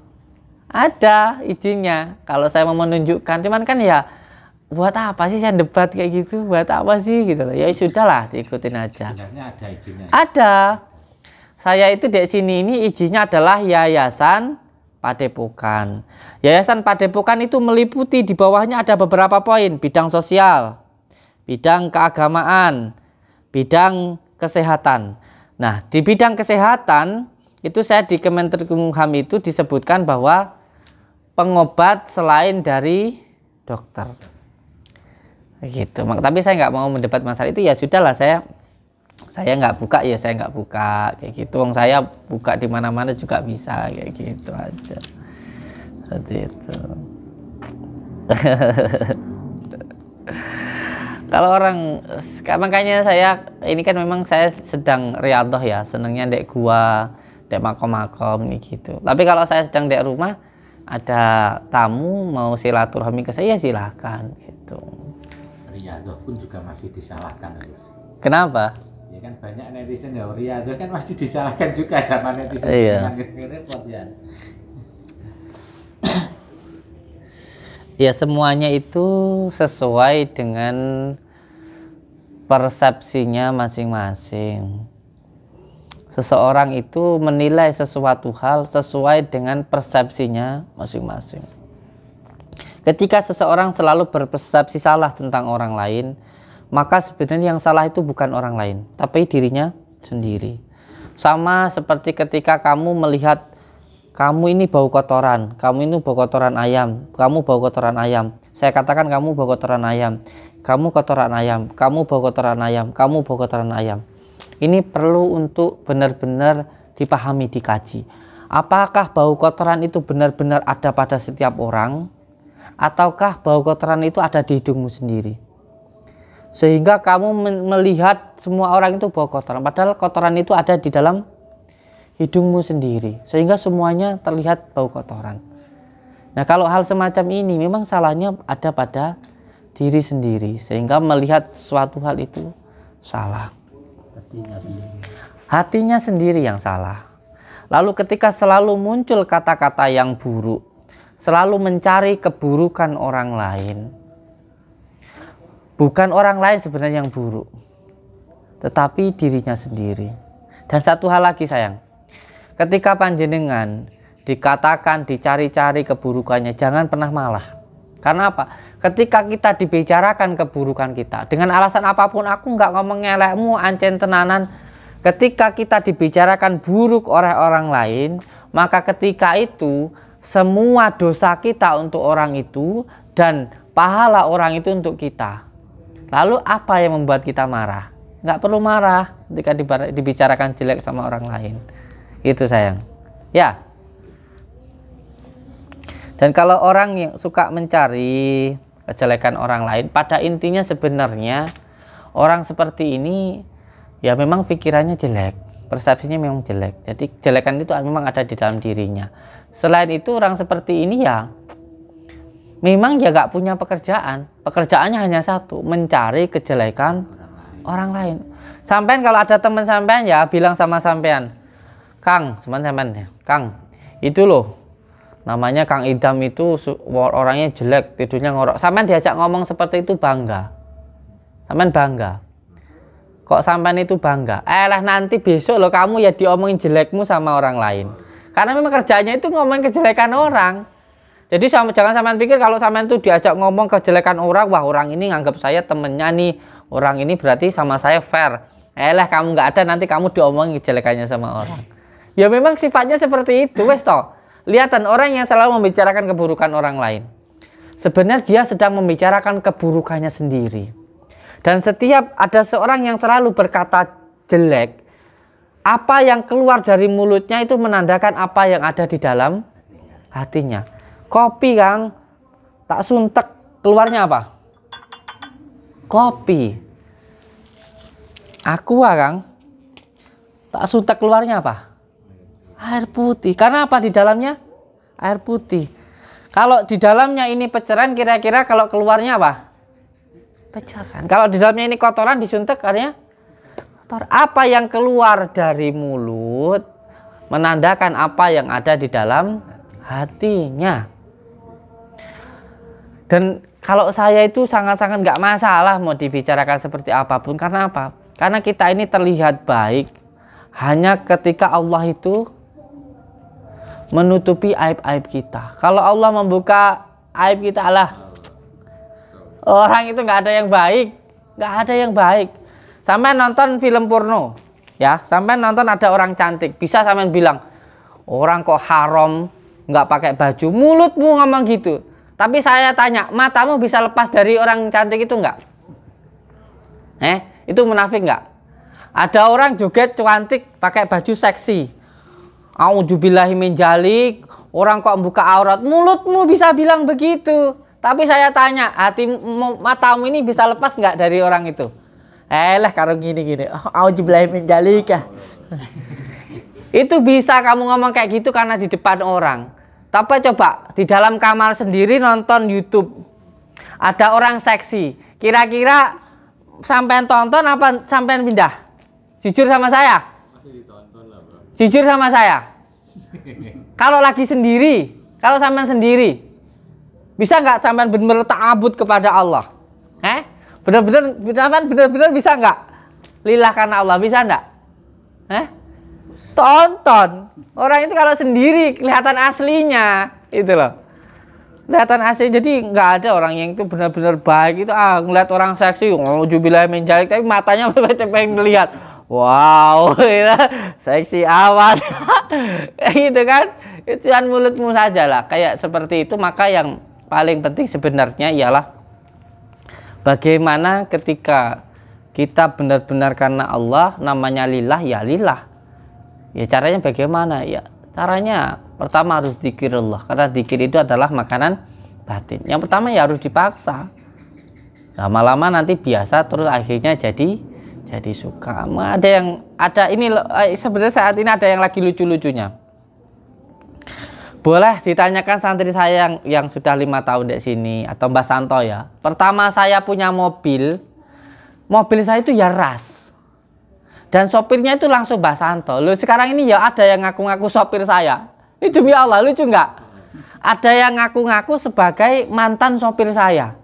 Speaker 1: Ada izinnya kalau saya mau menunjukkan, cuman kan ya buat apa sih saya debat kayak gitu, buat apa sih gitu loh. Ya sudahlah, diikutin aja.
Speaker 3: Sebenarnya ada izinnya.
Speaker 1: Ada. Saya itu di sini ini izinnya adalah Yayasan Padepokan. Yayasan Padepokan itu meliputi di bawahnya ada beberapa poin, bidang sosial, bidang keagamaan, bidang kesehatan. Nah, di bidang kesehatan itu saya di Kementerian itu disebutkan bahwa pengobat selain dari dokter gitu. Tapi saya nggak mau mendebat masalah itu, ya sudahlah, saya nggak buka, ya saya nggak buka kayak gitu. Wong saya buka di mana-mana juga bisa kayak gitu aja. Seperti itu. Kalau orang, makanya saya ini kan memang saya sedang riyadhah ya, senengnya dek gua, dek makom-makom gitu. Tapi kalau saya sedang dek rumah, ada tamu mau silaturahmi ke saya, silahkan gitu.
Speaker 3: Riyadhah pun juga masih disalahkan.
Speaker 1: Kenapa?
Speaker 3: Ya kan banyak netizen ya, riyadhah kan masih disalahkan juga sama netizen.
Speaker 1: Iya.
Speaker 3: Repot ya.
Speaker 1: Ya semuanya itu sesuai dengan persepsinya masing-masing. Seseorang itu menilai sesuatu hal sesuai dengan persepsinya masing-masing. Ketika seseorang selalu berpersepsi salah tentang orang lain, maka sebenarnya yang salah itu bukan orang lain, tapi dirinya sendiri. Sama seperti ketika kamu melihat kamu ini bau kotoran, kamu ini bau kotoran ayam, kamu bau kotoran ayam. Saya katakan kamu bau kotoran ayam, kamu kotoran ayam, kamu bau kotoran ayam, kamu bau kotoran ayam. Ini perlu untuk benar-benar dipahami, dikaji. Apakah bau kotoran itu benar-benar ada pada setiap orang, ataukah bau kotoran itu ada di hidungmu sendiri? Sehingga kamu melihat semua orang itu bau kotoran, padahal kotoran itu ada di dalam hidungmu sendiri, sehingga semuanya terlihat bau kotoran. Nah, kalau hal semacam ini memang salahnya ada pada diri sendiri, sehingga melihat suatu hal itu salah. Hatinya sendiri yang salah. Lalu ketika selalu muncul kata-kata yang buruk, selalu mencari keburukan orang lain, bukan orang lain sebenarnya yang buruk, tetapi dirinya sendiri. Dan satu hal lagi sayang, ketika panjenengan dikatakan dicari-cari keburukannya, jangan pernah malah. Karena apa? Ketika kita dibicarakan keburukan kita dengan alasan apapun, aku nggak ngomong ngelekmu, ancen tenanan. Ketika kita dibicarakan buruk oleh orang lain, maka ketika itu semua dosa kita untuk orang itu dan pahala orang itu untuk kita. Lalu apa yang membuat kita marah? Nggak perlu marah ketika dibicarakan jelek sama orang lain. Itu sayang. Ya. Dan kalau orang yang suka mencari kejelekan orang lain, pada intinya sebenarnya orang seperti ini ya memang pikirannya jelek, persepsinya memang jelek. Jadi kejelekan itu memang ada di dalam dirinya. Selain itu orang seperti ini ya memang ya gak punya pekerjaan. Pekerjaannya hanya satu, mencari kejelekan orang lain. Sampean kalau ada teman sampean ya bilang sama sampean, Kang, sampean ya, Kang, itu loh namanya Kang Idam itu orangnya jelek, tidurnya ngorok. Sampean diajak ngomong seperti itu bangga. Sampean bangga. Kok sampean itu bangga? Lah nanti besok loh kamu ya diomongin jelekmu sama orang lain. Karena memang kerjanya itu ngomongin kejelekan orang. Jadi jangan sampean pikir kalau sampean tuh diajak ngomong kejelekan orang, wah orang ini nganggap saya temennya nih, orang ini berarti sama saya fair. Lah kamu nggak ada nanti kamu diomongin kejelekannya sama orang. Ya memang sifatnya seperti itu, wes toh. Lihatan orang yang selalu membicarakan keburukan orang lain. Sebenarnya dia sedang membicarakan keburukannya sendiri. Dan setiap ada seorang yang selalu berkata jelek, apa yang keluar dari mulutnya itu menandakan apa yang ada di dalam hatinya. Kopi, Kang, tak suntek, keluarnya apa? Kopi. Aqua, Kang, tak suntek, keluarnya apa? Air putih. Karena apa di dalamnya? Air putih. Kalau di dalamnya ini peceran, kira-kira kalau keluarnya apa? Peceran. Kalau di dalamnya ini kotoran, disuntek artinya kotor. Apa yang keluar dari mulut menandakan apa yang ada di dalam hatinya. Dan kalau saya itu sangat-sangat nggak masalah mau dibicarakan seperti apapun. Karena apa? Karena kita ini terlihat baik hanya ketika Allah itu menutupi aib-aib kita. Kalau Allah membuka aib kita, Allah, orang itu nggak ada yang baik, nggak ada yang baik. Sampai nonton film porno, ya, sampai nonton ada orang cantik, bisa sampai bilang orang kok haram nggak pakai baju, mulutmu ngomong gitu. Tapi saya tanya, matamu bisa lepas dari orang cantik itu nggak? Itu munafik nggak? Ada orang joget cantik pakai baju seksi, auzubillahi min dzalik, orang kok buka aurat, mulutmu bisa bilang begitu. Tapi saya tanya, matamu ini bisa lepas nggak dari orang itu? Lah kalau gini-gini, auzubillahi min dzalik. Itu bisa kamu ngomong kayak gitu karena di depan orang. Tapi coba di dalam kamar sendiri nonton YouTube, ada orang seksi, kira-kira sampean tonton apa sampean pindah? Jujur sama saya. Jujur sama saya. Kalau lagi sendiri, kalau sampean sendiri, bisa nggak sampean benar-benar ta'abud kepada Allah? Benar-benar bisa nggak? Lillah karena Allah, bisa nggak? Tonton. Orang itu kalau sendiri kelihatan aslinya, itu loh. Kelihatan asli. Jadi nggak ada orang yang itu benar-benar baik itu ngeliat orang seksi, auzubillahi min dzalik, tapi matanya pengen lihat. Wow, seksi amat. Gitu kan? Itu kan mulutmu saja lah. Kayak seperti itu. Maka yang paling penting sebenarnya ialah bagaimana ketika kita benar-benar karena Allah, namanya lillah, ya lillah. Ya caranya bagaimana? Ya caranya pertama harus dzikirullah, karena dzikir itu adalah makanan batin. Yang pertama ya harus dipaksa. Lama-lama nanti biasa, terus akhirnya jadi suka. Ada ini sebenarnya saat ini ada yang lagi lucu-lucunya. Boleh ditanyakan santri saya yang sudah 5 tahun di sini atau Mbak Santo ya. Pertama saya punya mobil saya itu ya ras. Dan sopirnya itu langsung Mbak Santo. Loh sekarang ini ya ada yang ngaku-ngaku sopir saya. Ini demi Allah, lucu nggak? Ada yang ngaku-ngaku sebagai mantan sopir saya.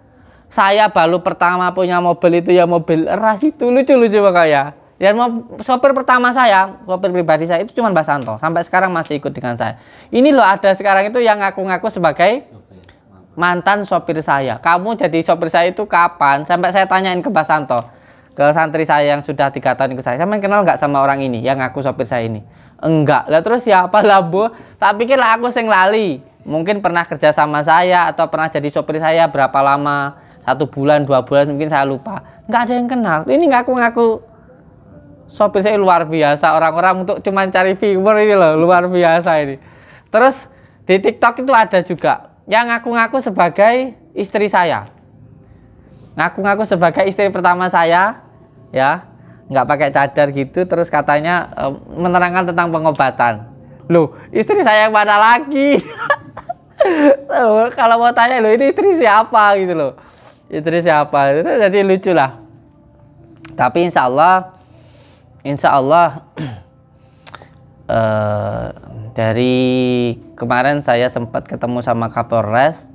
Speaker 1: Saya baru pertama punya mobil itu ya mobil ras itu, lucu-lucu makanya. Dan sopir pertama saya, sopir pribadi saya itu cuma Mbak Santo. Sampai sekarang masih ikut dengan saya. Ini loh ada sekarang itu yang ngaku-ngaku sebagai mantan sopir saya. Kamu jadi sopir saya itu kapan? Sampai saya tanyain ke Mbak Santo, ke santri saya yang sudah 3 tahun ikut saya kenal nggak sama orang ini yang ngaku sopir saya ini? Enggak. Lah terus siapa lah Bu? Tak pikir lah aku sing lali. Mungkin pernah kerja sama saya atau pernah jadi sopir saya berapa lama, 1 bulan 2 bulan mungkin saya lupa. Nggak ada yang kenal. Ini ngaku-ngaku sopir saya luar biasa. Orang-orang untuk cuman cari viewer ini loh, luar biasa ini. Terus di TikTok itu ada juga yang ngaku-ngaku sebagai istri saya. Ngaku-ngaku sebagai istri pertama saya, ya, nggak pakai cadar gitu, terus katanya menerangkan tentang pengobatan. Loh, istri saya yang mana lagi? Kalau mau tanya, loh ini istri siapa gitu loh, istri siapa? Itu jadi lucu lah. Tapi insya Allah insya Allah dari kemarin saya sempat ketemu sama Kapolres.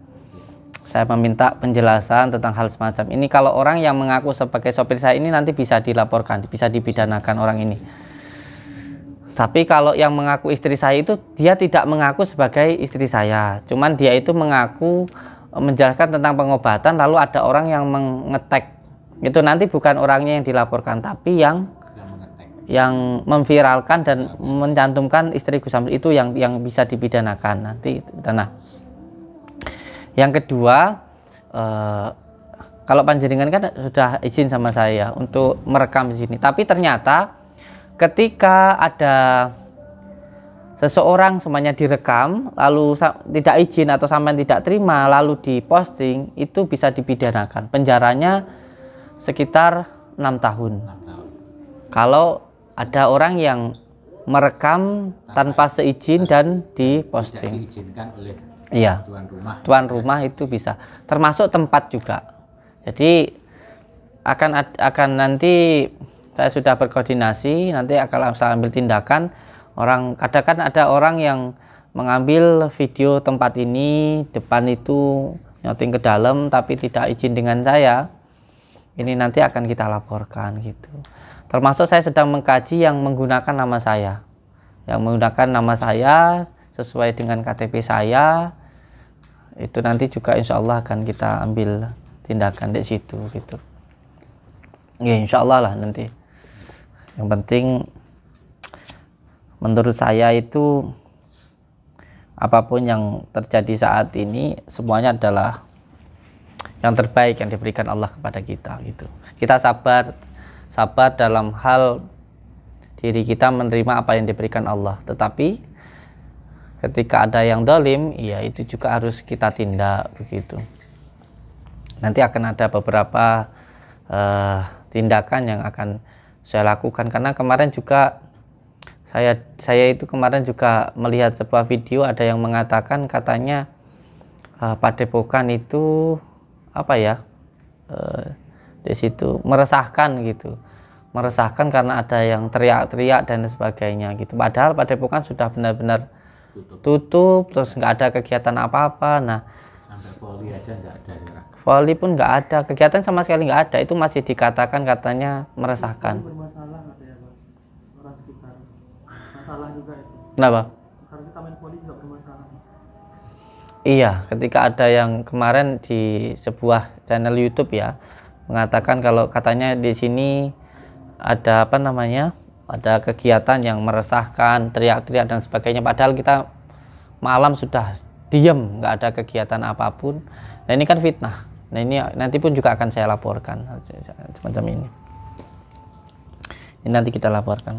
Speaker 1: Saya meminta penjelasan tentang hal semacam ini. Kalau orang yang mengaku sebagai sopir saya ini nanti bisa dilaporkan, bisa dipidanakan orang ini. Tapi kalau yang mengaku istri saya itu, dia tidak mengaku sebagai istri saya. Cuman dia itu mengaku menjelaskan tentang pengobatan, lalu ada orang yang mengetek. Itu nanti bukan orangnya yang dilaporkan, tapi yang memviralkan dan mencantumkan istri Gus Samsul itu yang bisa dipidanakan nanti. Nah, yang kedua, kalau panjenengan kan sudah izin sama saya untuk merekam di sini, tapi ternyata ketika ada seseorang semuanya direkam lalu tidak izin atau sampai tidak terima lalu diposting, itu bisa dipidanakan. Penjaranya sekitar 6 tahun. Kalau ada orang yang merekam tanpa seizin dan diposting.
Speaker 3: Tidak diizinkan oleh
Speaker 1: iya, tuan rumah itu bisa, termasuk tempat juga. Jadi akan nanti saya sudah berkoordinasi, nanti akan saya ambil tindakan. Kadang kan ada orang yang mengambil video tempat ini, depan itu nyoting ke dalam tapi tidak izin dengan saya. Ini nanti akan kita laporkan gitu. Termasuk saya sedang mengkaji yang menggunakan nama saya, sesuai dengan KTP saya, itu nanti juga insya Allah akan kita ambil tindakan di situ gitu. Ya insya Allah lah nanti. Yang penting menurut saya itu apapun yang terjadi saat ini semuanya adalah yang terbaik yang diberikan Allah kepada kita gitu. Kita sabar dalam hal diri kita menerima apa yang diberikan Allah, tetapi ketika ada yang dolim, ya itu juga harus kita tindak begitu. Nanti akan ada beberapa tindakan yang akan saya lakukan, karena kemarin juga saya itu kemarin juga melihat sebuah video, ada yang mengatakan katanya Padepokan itu apa ya, di situ meresahkan gitu, meresahkan karena ada yang teriak-teriak dan sebagainya gitu. Padahal Padepokan sudah benar-benar tutup, terus nggak ada kegiatan apa-apa. Nah,
Speaker 3: sampai voli aja nggak ada sekarang.
Speaker 1: Voli pun nggak ada, kegiatan sama sekali nggak ada. Itu masih dikatakan katanya meresahkan.
Speaker 5: Bermasalah katanya Pak, orang sekitar. Masalah juga itu.
Speaker 1: Kenapa?
Speaker 5: Karena kita main voli juga bermasalah.
Speaker 1: Iya, ketika ada yang kemarin di sebuah channel YouTube ya mengatakan kalau katanya di sini ada apa namanya, ada kegiatan yang meresahkan, teriak-teriak dan sebagainya, padahal kita malam sudah diam, nggak ada kegiatan apapun. Nah ini kan fitnah. Nah ini nanti pun juga akan saya laporkan semacam ini. Ini nanti kita laporkan.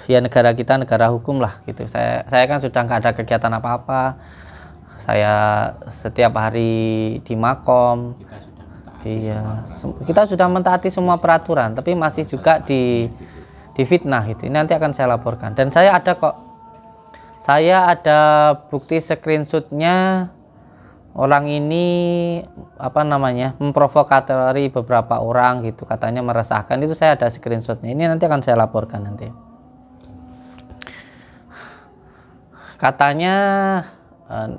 Speaker 1: Ya negara kita negara hukum lah gitu. Saya kan sudah nggak ada kegiatan apa-apa. Saya setiap hari di makom. Iya, kita sudah mentaati semua peraturan, tapi masih juga di fitnah itu. Ini nanti akan saya laporkan. Dan saya ada kok, saya ada bukti screenshotnya. Orang ini apa namanya, memprovokatori beberapa orang gitu, katanya meresahkan. Itu saya ada screenshotnya. Ini nanti akan saya laporkan nanti. Katanya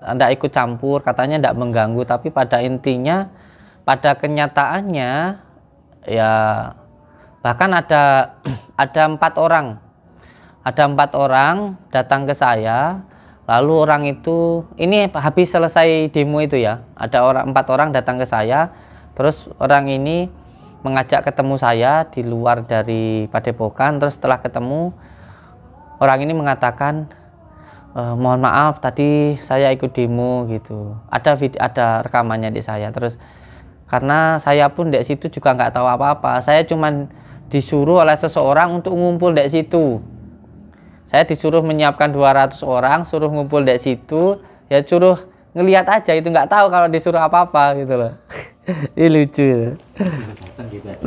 Speaker 1: Anda ikut campur, katanya tidak mengganggu, tapi pada intinya, pada kenyataannya ya bahkan ada 4 orang, datang ke saya, lalu orang itu ini habis selesai demo itu ya, ada 4 orang datang ke saya, terus orang ini mengajak ketemu saya di luar dari Padepokan. Terus setelah ketemu, orang ini mengatakan, mohon maaf tadi saya ikut demo gitu, ada rekamannya di saya. Terus karena saya pun di situ juga nggak tahu apa-apa, saya cuman disuruh oleh seseorang untuk ngumpul di situ. Saya disuruh menyiapkan 200 orang, suruh ngumpul di situ, ya suruh ngelihat aja, itu nggak tahu kalau disuruh apa-apa gitu loh. Ini lucu ya.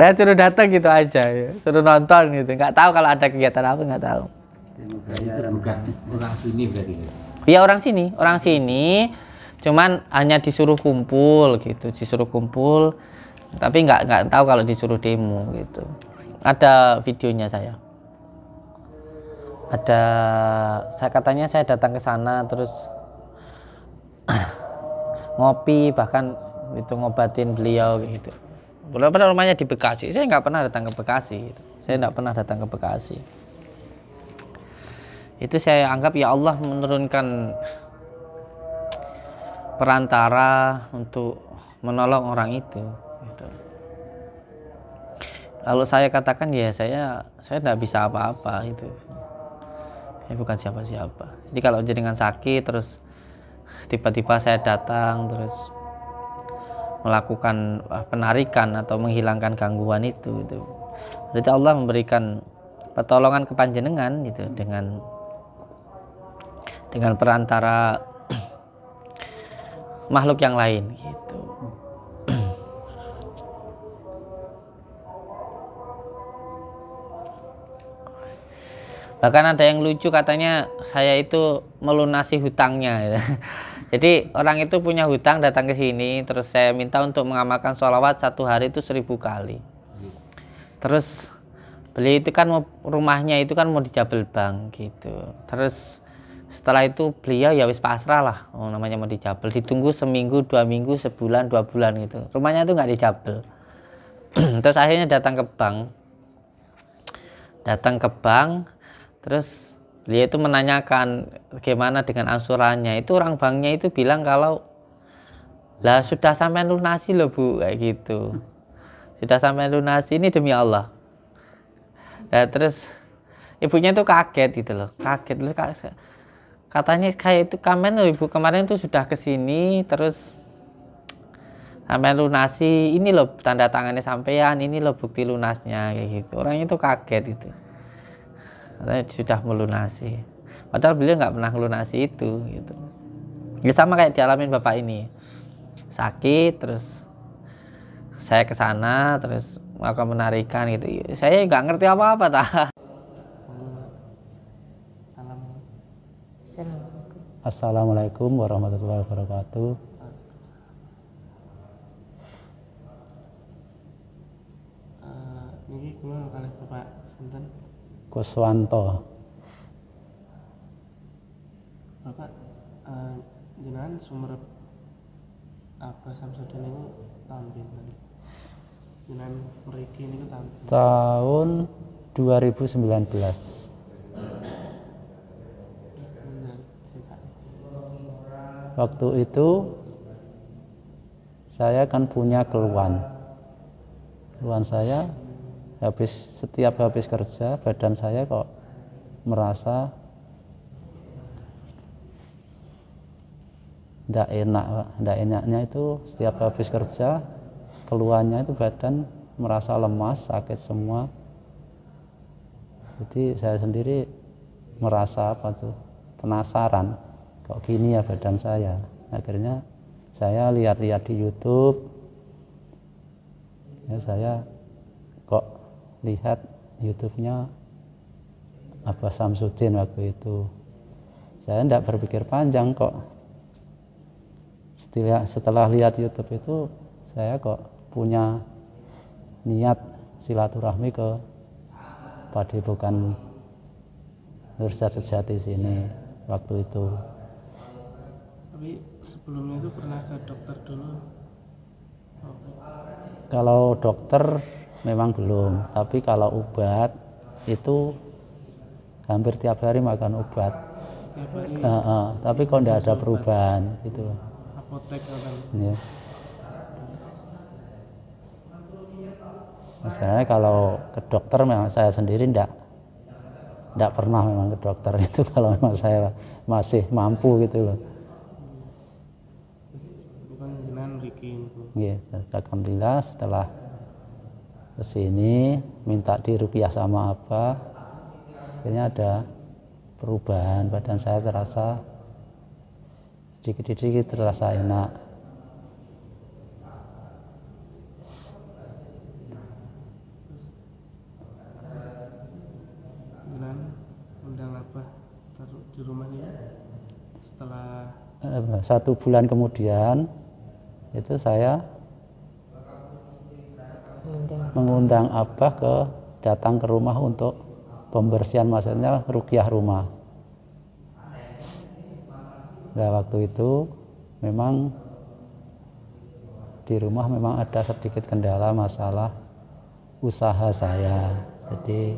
Speaker 1: Nah suruh datang gitu aja, ya. Suruh nonton gitu, nggak tahu kalau ada kegiatan apa, nggak tahu.
Speaker 3: Itu bukan orang sini berarti.
Speaker 1: Ya orang sini, cuman hanya disuruh kumpul gitu, tapi nggak tahu kalau disuruh demo gitu. Ada videonya saya. Katanya saya datang ke sana terus ngopi, bahkan itu ngobatin beliau gitu. Padahal rumahnya di Bekasi. Saya nggak pernah datang ke Bekasi. Saya nggak pernah datang ke Bekasi. Itu saya anggap ya Allah menurunkan perantara untuk menolong orang itu. Gitu. Kalau saya katakan ya saya nggak bisa apa-apa itu. Saya bukan siapa-siapa. Jadi kalau jenengan sakit terus tiba-tiba saya datang terus melakukan penarikan atau menghilangkan gangguan itu. Jadi Allah memberikan pertolongan ke panjenengan gitu dengan perantara makhluk yang lain gitu. Bahkan ada yang lucu katanya saya itu melunasi hutangnya gitu. Jadi orang itu punya hutang datang ke sini terus saya minta untuk mengamalkan sholawat 1 hari itu 1000 kali. Terus beliau itu kan rumahnya itu kan mau di Jabal Bank gitu. Terus setelah itu beliau ya wis pasrah lah, namanya mau di Jabal, ditunggu seminggu, 2 minggu, sebulan, 2 bulan gitu. Rumahnya itu nggak di Jabal. Terus akhirnya datang ke bank, terus beliau itu menanyakan bagaimana dengan angsurannya. Itu orang banknya itu bilang kalau lah sudah sampai lunasi loh Bu, kayak gitu. Sudah sampai lunasi ini demi Allah. Nah, terus ibunya itu kaget gitu loh, kaget. Katanya kayak itu kamen loh Ibu, kemarin tuh sudah kesini terus sampai lunasi, ini loh tanda tangannya sampean, ini loh bukti lunasnya kayak gitu. Orang itu kaget itu. Katanya sudah melunasi. Padahal beliau nggak pernah melunasi itu gitu. Ya sama kayak dialamin Bapak ini. Sakit terus saya ke sana terus melakukan penarikan gitu. Saya nggak ngerti apa-apa tak.
Speaker 2: Assalamualaikum warahmatullahi wabarakatuh.
Speaker 5: Niki kula kalih Bapak sinten?
Speaker 2: Kuswanto.
Speaker 5: Bapak jenengan sumerep Abah Samsudin niku tahun pinten? Jenengan mriki niku
Speaker 2: Tahun 2019. Waktu itu saya kan punya keluhan. Keluhan saya setiap habis kerja badan saya kok merasa tidak enak, tidak enaknya itu setiap habis kerja keluhannya itu badan merasa lemas, sakit semua. Jadi saya sendiri merasa penasaran, kok gini ya badan saya. Akhirnya saya lihat-lihat di YouTube, ya saya kok lihat YouTube-nya Abah Samsudin waktu itu. Saya tidak berpikir panjang kok. Setelah lihat YouTube itu saya kok punya niat silaturahmi ke Padepokan Nursat Sejati sini waktu itu.
Speaker 5: Tapi sebelumnya itu pernah ke dokter dulu?
Speaker 2: Kalau dokter memang belum, tapi kalau obat itu hampir tiap hari makan obat.
Speaker 5: Tiap hari?
Speaker 2: Tapi kok tidak ada perubahan gitu.
Speaker 5: Apotek atau?
Speaker 2: Ya. Sebenarnya kalau ke dokter memang saya sendiri tidak pernah memang ke dokter itu kalau memang saya masih mampu gitu loh.
Speaker 5: Bukan jenengan mriki niku.
Speaker 2: Nggih, alhamdulillah setelah kesini minta diruqyah sama Abah, akhirnya ada perubahan, badan saya terasa sedikit-sedikit terasa enak.
Speaker 5: Jenengan undang Abah taruh di rumah ini setelah
Speaker 2: 1 bulan kemudian itu saya mengundang Abah ke datang ke rumah untuk pembersihan, maksudnya ruqyah rumah. Nah, waktu itu memang di rumah memang ada sedikit kendala masalah usaha saya. Jadi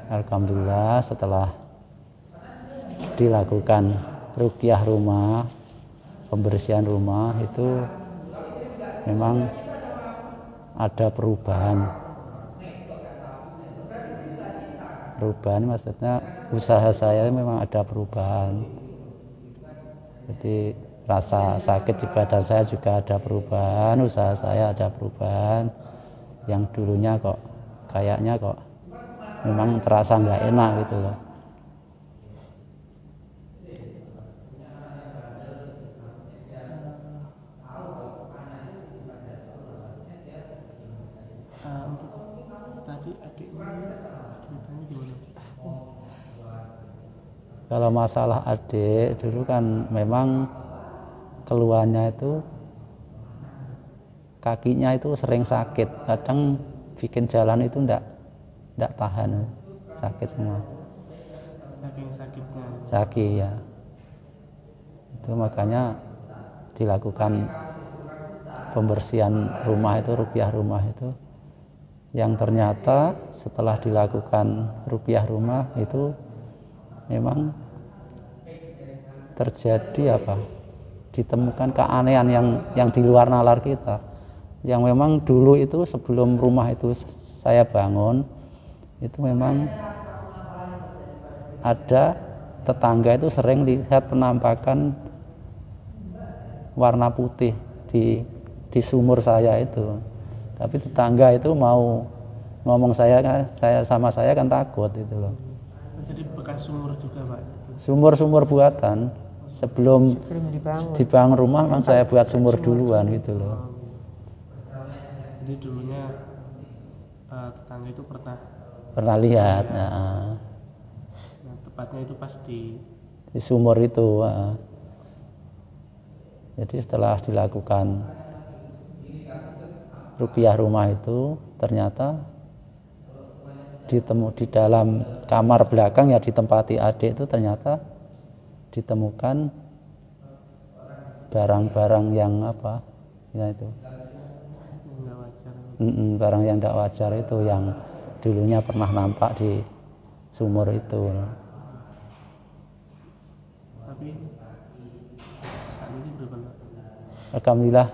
Speaker 2: alhamdulillah setelah dilakukan ruqyah rumah, pembersihan rumah, itu memang ada perubahan. Perubahan maksudnya usaha saya memang ada perubahan. Jadi rasa sakit di badan saya juga ada perubahan, usaha saya ada perubahan. Yang dulunya kok kayaknya kok memang terasa nggak enak gitu loh.
Speaker 5: Untuk tadi adiknya ceritanya gimana?
Speaker 2: Kalau masalah adik dulu kan memang keluhannya itu kakinya itu sering sakit, kadang bikin jalan itu ndak tahan, sakit semua.
Speaker 5: Saking sakitnya.
Speaker 2: Sakit ya. Itu makanya dilakukan pembersihan rumah itu, ruqyah rumah itu, yang ternyata setelah dilakukan ruqyah rumah itu memang terjadi ditemukan keanehan yang di luar nalar kita, yang memang dulu itu sebelum rumah itu saya bangun itu memang ada tetangga itu sering lihat penampakan warna putih di sumur saya itu, tapi tetangga itu mau ngomong saya sama saya kan takut itu loh.
Speaker 5: Jadi bekas sumur juga Pak?
Speaker 2: Sumur buatan. Sebelum dibangun rumah memang saya buat sumur duluan gitu loh.
Speaker 5: Jadi dulunya tetangga itu
Speaker 2: Pernah lihat. Nah,
Speaker 5: tepatnya itu pas di
Speaker 2: sumur itu. Jadi setelah dilakukan ruqyah rumah itu ternyata di dalam kamar belakang yang ditempati adik itu ternyata ditemukan barang-barang yang itu
Speaker 5: nggak wajar.
Speaker 2: Barang yang tidak wajar itu yang dulunya pernah nampak di sumur itu.
Speaker 5: Tapi saat ini berapa?
Speaker 2: Alhamdulillah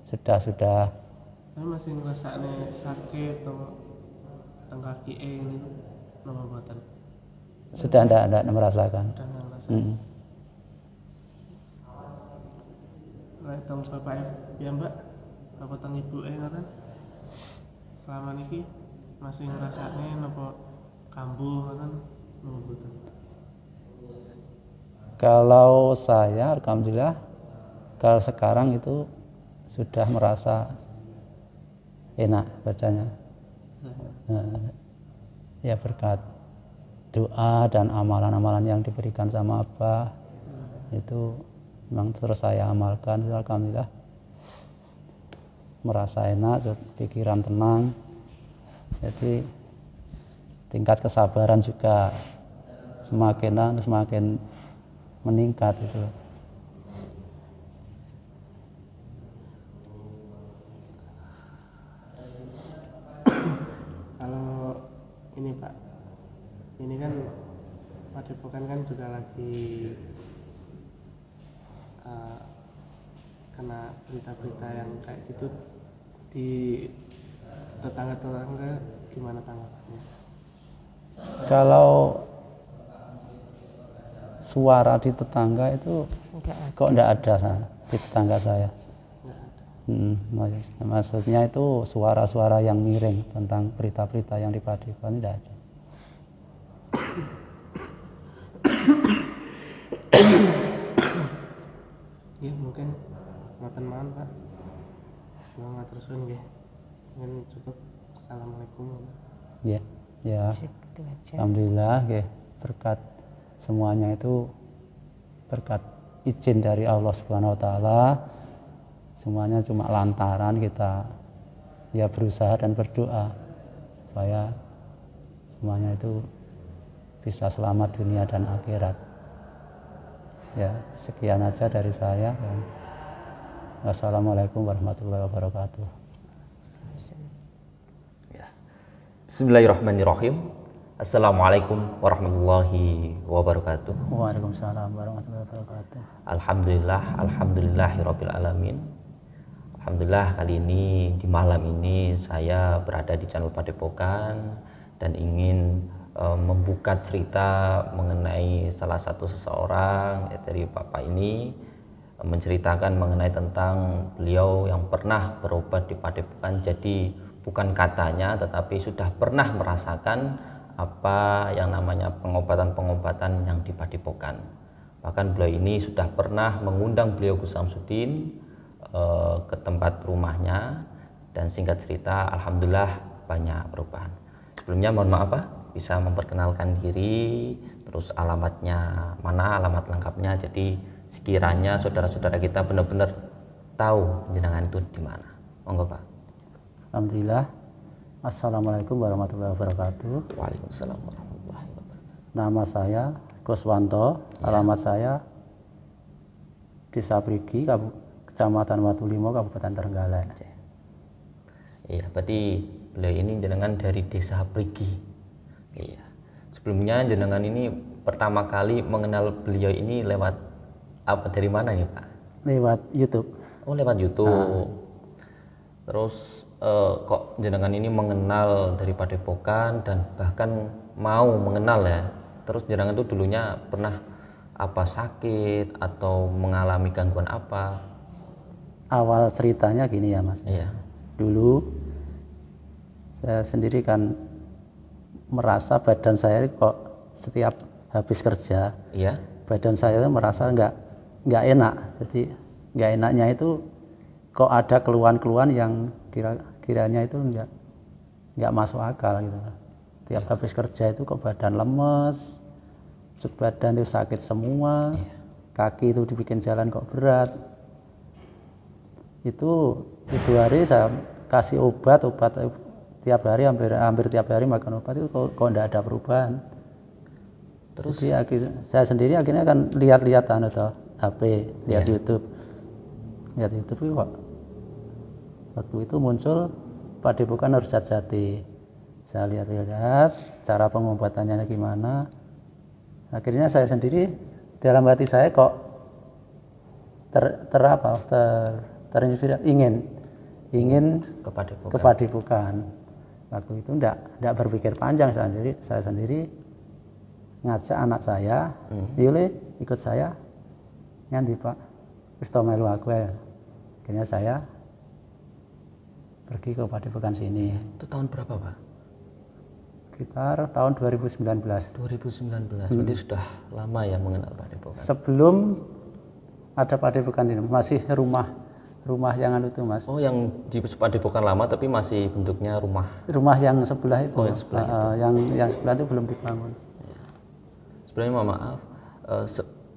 Speaker 2: sudah.
Speaker 5: Saya masih ngerasanya sakit atau kaki ini nama buatan.
Speaker 2: Sudah tidak merasakan.
Speaker 5: Udah nggak ngerasain. Nah, tong bapak ya Mbak, bapak tong ibu kan selama niki masih ngerasanya napa kambuh kan nama buatan.
Speaker 2: Kalau saya alhamdulillah kalau sekarang itu sudah merasa enak badannya. Ya berkat doa dan amalan-amalan yang diberikan sama Abah itu memang terus saya amalkan, alhamdulillah merasa enak, pikiran tenang, jadi tingkat kesabaran juga semakin meningkat itu.
Speaker 5: Ini Pak, ini kan Padepokan kan juga lagi kena berita-berita yang kayak gitu di tetangga-tetangga, gimana tanggapannya?
Speaker 2: Kalau suara di tetangga itu kok enggak ada di tetangga saya. Maksudnya itu suara-suara yang miring tentang berita-berita yang di Padepokan tidak ada.
Speaker 5: Ya mungkin ngoten mawon Pak. Kalau ngatur suwun nggih. Mungkin cukup. Assalamualaikum.
Speaker 2: Ya. Alhamdulillah nggih, berkat semuanya itu berkat izin dari Allah Subhanahu wa taala semuanya cuma lantaran kita ya berusaha dan berdoa supaya semuanya itu bisa selamat dunia dan akhirat. Ya, sekian aja dari saya. Wassalamualaikum warahmatullahi wabarakatuh.
Speaker 6: Bismillahirrahmanirrahim. Assalamualaikum warahmatullahi wabarakatuh.
Speaker 2: Waalaikumsalam warahmatullahi wabarakatuh.
Speaker 6: Alhamdulillahirabbil alamin. Alhamdulillah kali ini di malam ini saya berada di channel Padepokan dan ingin membuka cerita mengenai salah satu seseorang dari Bapak ini, menceritakan mengenai tentang beliau yang pernah berobat di Padepokan. Jadi bukan katanya tetapi sudah pernah merasakan apa yang namanya pengobatan-pengobatan yang di Padepokan. Bahkan beliau ini sudah pernah mengundang beliau Gus Samsudin ke tempat rumahnya, dan singkat cerita alhamdulillah banyak perubahan. Sebelumnya mohon maaf Pak, bisa memperkenalkan diri, terus alamatnya mana, alamat lengkapnya, jadi sekiranya saudara-saudara kita benar-benar tahu jenengan itu di mana. Monggo Pak.
Speaker 2: Alhamdulillah. Assalamualaikum warahmatullahi wabarakatuh.
Speaker 6: Waalaikumsalam warahmatullahi wabarakatuh.
Speaker 2: Nama saya Guswanto, alamat saya Desa Prigi, Kecamatan Watulimo, Kabupaten Trenggalek.
Speaker 6: Iya, berarti beliau ini jenengan dari Desa Prigi. Iya. Sebelumnya jenengan ini pertama kali mengenal beliau ini lewat apa, dari mana nih Pak?
Speaker 2: Lewat YouTube.
Speaker 6: Oh, lewat YouTube. Terus kok jenengan ini mengenal dari Padepokan dan bahkan mau mengenal ya. Terus jenengan itu dulunya pernah apa, sakit atau mengalami gangguan apa?
Speaker 2: Awal ceritanya gini ya Mas.
Speaker 6: Iya.
Speaker 2: Dulu saya sendiri kan merasa badan saya kok setiap habis kerja,
Speaker 6: Iya.
Speaker 2: badan saya itu merasa nggak enak. Jadi nggak enaknya itu kok ada keluhan-keluhan yang kiranya itu nggak masuk akal gitu. Tiap habis kerja itu kok badan lemes, badan itu sakit semua, kaki itu dibikin jalan kok berat. Itu hari saya kasih obat tiap hari, hampir tiap hari makan obat itu kok enggak ada perubahan. Terus jadi saya sendiri akhirnya kan lihat-lihat HP, lihat YouTube. Lihat YouTube kok waktu itu muncul Padepokan Nurjati. Saya lihat-lihat cara pengobatannya gimana. Akhirnya saya sendiri dalam hati saya kok terinspirasi ingin
Speaker 6: Ke Padepokan.
Speaker 2: ke Padepokan. Waktu itu enggak berpikir panjang, saya sendiri ngajak anak saya, Yule ikut saya, nganti Pak, wis to melu aku ya. Akhirnya saya pergi ke Padepokan sini.
Speaker 6: Itu tahun berapa Pak?
Speaker 2: Sekitar tahun 2019.
Speaker 6: 2019. Jadi sudah lama ya mengenal Padepokan.
Speaker 2: Sebelum ada Padepokan ini masih rumah yang itu Mas.
Speaker 6: Oh, yang di Padepokan lama tapi masih bentuknya rumah.
Speaker 2: Rumah yang sebelah itu.
Speaker 6: Oh, yang sebelah itu.
Speaker 2: Yang sebelah itu belum dibangun.
Speaker 6: Sebenarnya mohon maaf,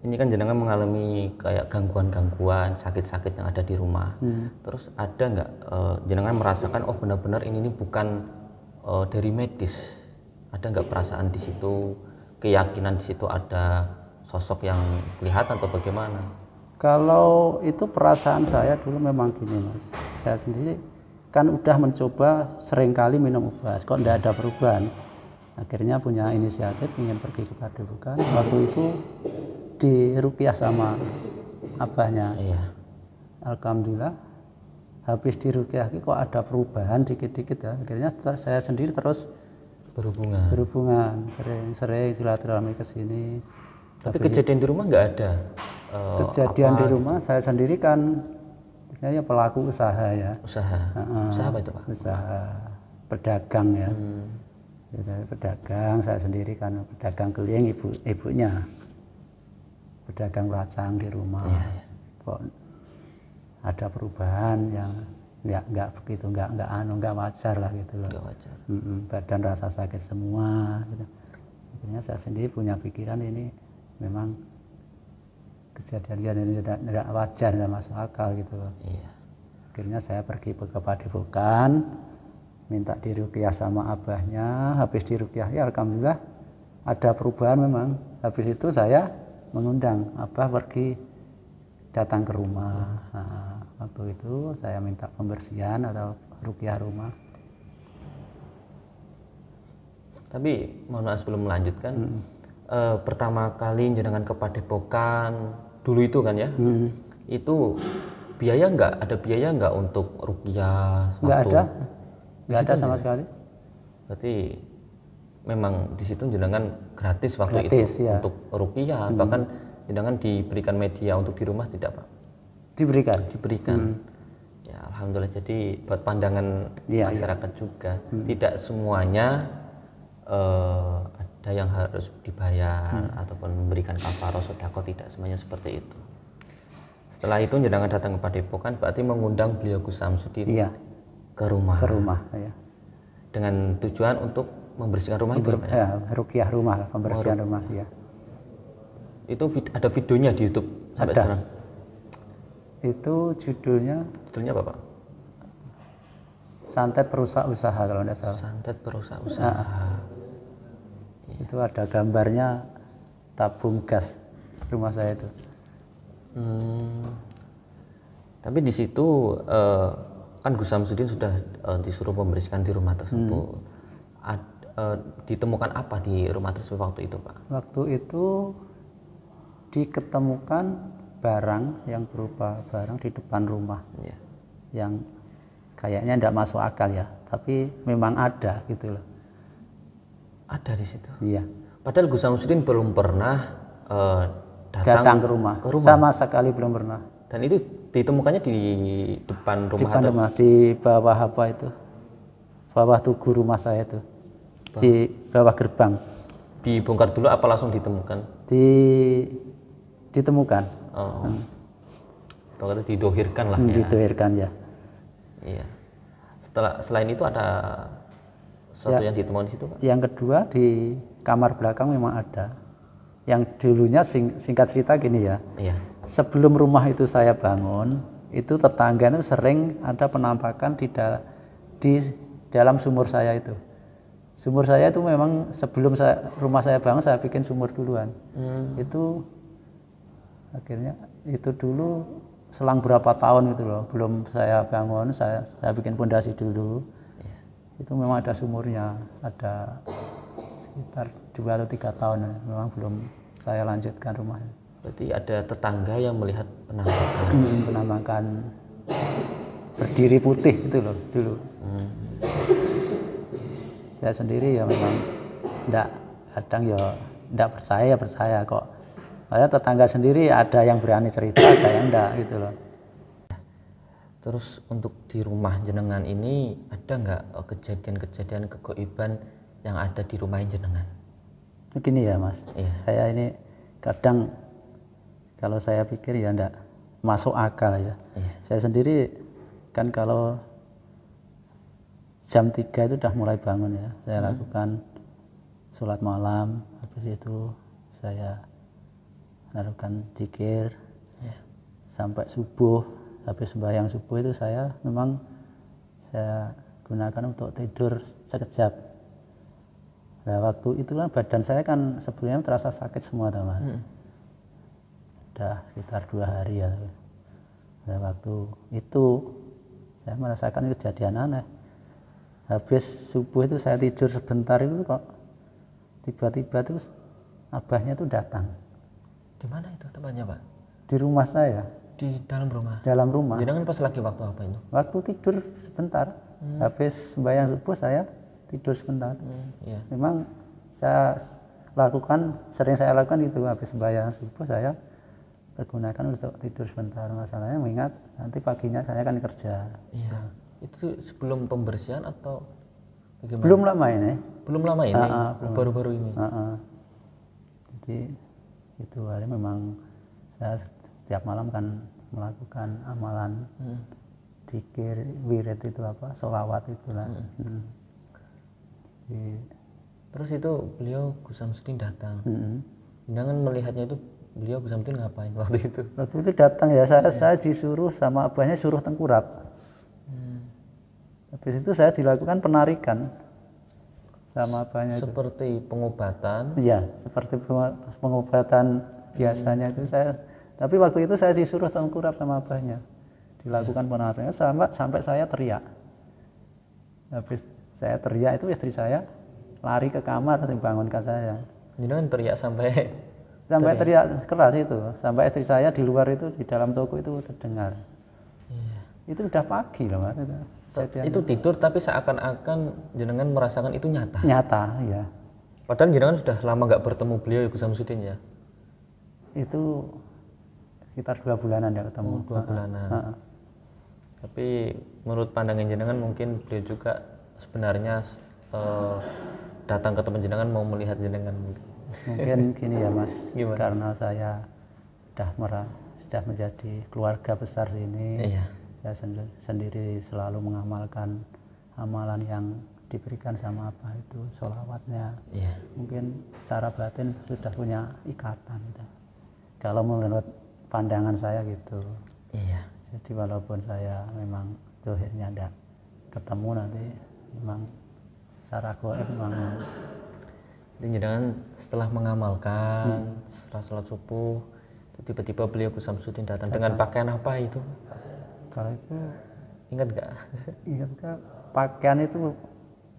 Speaker 6: ini kan jenengan mengalami kayak gangguan-gangguan, sakit-sakit yang ada di rumah. Terus ada nggak jenengan merasakan oh benar-benar ini bukan dari medis? Ada nggak perasaan di situ, keyakinan di situ ada sosok yang kelihatan atau bagaimana?
Speaker 2: Kalau itu perasaan saya dulu memang gini Mas. Saya sendiri kan udah mencoba seringkali minum obat, kok enggak ada perubahan. Akhirnya punya inisiatif ingin pergi ke Padepokan. Waktu itu diruqyah sama abahnya.
Speaker 6: Iya.
Speaker 2: Alhamdulillah habis diruqyah kok ada perubahan dikit-dikit ya. Akhirnya saya sendiri terus berhubungan sering silaturahmi ke sini.
Speaker 6: Tapi kejadian di rumah nggak ada.
Speaker 2: Kejadian di rumah saya sendiri kan saya pelaku usaha ya.
Speaker 6: Usaha apa itu Pak?
Speaker 2: Usaha pedagang ya. Saya pedagang, saya sendiri kan pedagang keliling, ibunya pedagang racang di rumah. Kok ada perubahan yang nggak begitu, nggak wajar lah gitu loh.
Speaker 6: Nggak wajar.
Speaker 2: Badan rasa sakit semua. Gitu. Akhirnya saya sendiri punya pikiran ini memang kejadian ini tidak wajar, tidak masuk akal gitu loh.
Speaker 6: Iya.
Speaker 2: Akhirnya saya pergi ke Padepokan, minta diruqyah sama abahnya. Habis diruqyah, ya alhamdulillah ada perubahan memang. Habis itu saya mengundang abah pergi datang ke rumah. Nah, waktu itu saya minta pembersihan atau ruqyah rumah.
Speaker 6: Tapi mohon maaf sebelum melanjutkan, pertama kali jenengan ke Padepokan dulu itu kan ya, itu biaya nggak? Ada biaya nggak untuk ruqyah?
Speaker 2: Nggak
Speaker 6: waktu?
Speaker 2: ada,
Speaker 6: Di
Speaker 2: nggak
Speaker 6: situ
Speaker 2: ada sama
Speaker 6: nggak?
Speaker 2: sekali.
Speaker 6: Berarti memang di situ jenengan gratis waktu
Speaker 2: Gratis,
Speaker 6: itu
Speaker 2: ya.
Speaker 6: untuk ruqyah, bahkan jenengan diberikan media untuk di rumah tidak Pak?
Speaker 2: Diberikan.
Speaker 6: Diberikan. Ya alhamdulillah, jadi buat pandangan
Speaker 2: Iya,
Speaker 6: masyarakat juga tidak semuanya ada yang harus dibayar ataupun memberikan kafarah sedekah, tidak semuanya seperti itu. Setelah itu jenengan datang ke Padepokan berarti mengundang beliau Gus Samsudin
Speaker 2: Iya,
Speaker 6: ke rumah
Speaker 2: ke rumah. Ya.
Speaker 6: dengan tujuan untuk membersihkan rumah itu ya, Pak, ya?
Speaker 2: Ya, ruqyah rumah, pembersihan rumah. Ya.
Speaker 6: Itu ada videonya di YouTube sampai
Speaker 2: Ada.
Speaker 6: sekarang.
Speaker 2: Itu judulnya
Speaker 6: Judulnya apa Pak?
Speaker 2: Santet Perusak Usaha kalau tidak salah.
Speaker 6: Santet Perusak Usaha.
Speaker 2: Itu ada gambarnya tabung gas rumah saya itu.
Speaker 6: Tapi di situ kan Gus Samsudin sudah disuruh membersihkan di rumah tersebut. Ditemukan apa di rumah tersebut waktu itu Pak?
Speaker 2: Waktu itu diketemukan barang yang berupa barang di depan rumah
Speaker 6: Ya.
Speaker 2: yang kayaknya tidak masuk akal ya, tapi memang ada gitu loh.
Speaker 6: Ada di situ.
Speaker 2: Iya.
Speaker 6: Padahal Gus Samsudin belum pernah
Speaker 2: Datang ke rumah. Sama sekali belum pernah.
Speaker 6: Dan itu ditemukannya di depan rumah
Speaker 2: Depan
Speaker 6: atau
Speaker 2: rumah, di bawah apa itu? Bawah tugu rumah saya itu. Di bawah gerbang.
Speaker 6: dibongkar dulu apa langsung ditemukan?
Speaker 2: Ditemukan.
Speaker 6: Oh. Pokoknya didohirkan lah ya.
Speaker 2: Dituhirkan ya.
Speaker 6: Iya. Selain itu ada sesuatu yang ditemukan di situ Pak?
Speaker 2: Yang kedua di kamar belakang memang ada. Yang dulunya singkat cerita gini ya.
Speaker 6: Iya.
Speaker 2: Sebelum rumah itu saya bangun, itu tetangga itu sering ada penampakan di dalam sumur saya itu. Sumur saya itu memang sebelum rumah saya bangun saya bikin sumur duluan. Itu akhirnya itu dulu selang berapa tahun gitu loh, belum saya bangun saya bikin pondasi dulu. Itu memang ada sumurnya, ada sekitar 2 atau 3 tahun memang belum saya lanjutkan rumahnya.
Speaker 6: Berarti ada tetangga yang melihat penampakan.
Speaker 2: Penampakan berdiri putih itu loh dulu. Saya sendiri ya memang kadang ya enggak percaya kok. Padahal tetangga sendiri ada yang berani cerita, ada yang enggak gitu loh.
Speaker 6: Terus untuk di rumah jenengan ini ada nggak kejadian-kejadian kegoiban yang ada di rumah jenengan?
Speaker 2: Begini ya Mas,
Speaker 6: Iya.
Speaker 2: saya ini kadang kalau saya pikir ya enggak masuk akal ya.
Speaker 6: Iya.
Speaker 2: Saya sendiri kan kalau jam 3 itu udah mulai bangun ya. Saya lakukan sholat malam, habis itu saya lakukan zikir sampai subuh. Habis sembahyang subuh itu saya memang saya gunakan untuk tidur sekejap. Nah waktu itu kan badan saya kan sebelumnya terasa sakit semua teman. Udah sekitar 2 hari ya. Nah waktu itu saya merasakan kejadian aneh. Habis subuh itu saya tidur sebentar itu kok tiba-tiba terus abahnya itu datang.
Speaker 6: Di mana itu tempatnya Pak?
Speaker 2: Di rumah saya.
Speaker 6: Di dalam rumah.
Speaker 2: Dalam rumah.
Speaker 6: Jenengan pas lagi waktu apa itu?
Speaker 2: Waktu tidur sebentar. Habis sembahyang subuh saya tidur sebentar.
Speaker 6: Iya.
Speaker 2: Memang sering saya lakukan itu, habis sembahyang subuh saya pergunakan untuk tidur sebentar. Masalahnya mengingat nanti paginya saya akan kerja.
Speaker 6: Iya. Itu sebelum pembersihan atau bagaimana?
Speaker 2: Belum lama ini.
Speaker 6: Belum lama ini.
Speaker 2: belum.
Speaker 6: Baru-baru ini.
Speaker 2: Jadi itu hari memang saya setiap malam kan melakukan amalan zikir, wirid itu apa, sholawat itulah.
Speaker 6: Terus itu beliau Gus Samsudin datang. Jangan melihatnya itu beliau Gus Samsudin ngapain waktu itu?
Speaker 2: Waktu itu datang ya saya disuruh sama abahnya suruh tengkurap. Habis itu saya dilakukan penarikan sama abahnya itu.
Speaker 6: Seperti pengobatan.
Speaker 2: Iya, seperti pengobatan biasanya itu saya. Tapi waktu itu saya disuruh tengkurap sama abahnya, dilakukan penarikan sampai saya teriak. Habis saya teriak itu istri saya lari ke kamar dan bangunkan saya.
Speaker 6: Jenengan teriak sampai
Speaker 2: Teriak keras itu, sampai istri saya di luar itu di dalam toko itu terdengar. Itu udah pagi loh Mas.
Speaker 6: Itu tidur tapi seakan-akan jenengan merasakan itu nyata.
Speaker 2: Nyata, ya.
Speaker 6: Padahal jenengan sudah lama nggak bertemu beliau Gus Samsudin ya.
Speaker 2: Itu sekitar 2 bulanan ya ketemu.
Speaker 6: 2 bulanan. Tapi menurut pandangan jenengan mungkin beliau juga sebenarnya datang ke teman jenengan mau melihat jenengan.
Speaker 2: Mungkin gini ya Mas,
Speaker 6: Gimana?
Speaker 2: karena saya sudah menjadi keluarga besar sini.
Speaker 6: Iya.
Speaker 2: Saya sendiri selalu mengamalkan amalan yang diberikan sama Abah itu, sholawatnya.
Speaker 6: Iya.
Speaker 2: Mungkin secara batin sudah punya ikatan gitu. Kalau menurut pandangan saya gitu.
Speaker 6: Iya.
Speaker 2: Jadi walaupun saya memang dohirnya tidak ketemu nanti, memang secara goib memang.
Speaker 6: Jadi jenengan setelah mengamalkan setelah sholat subuh tiba-tiba beliau Gus Samsudin datang dengan pakaian apa itu?
Speaker 2: Kalau itu
Speaker 6: Ingat nggak?
Speaker 2: ingat pakaian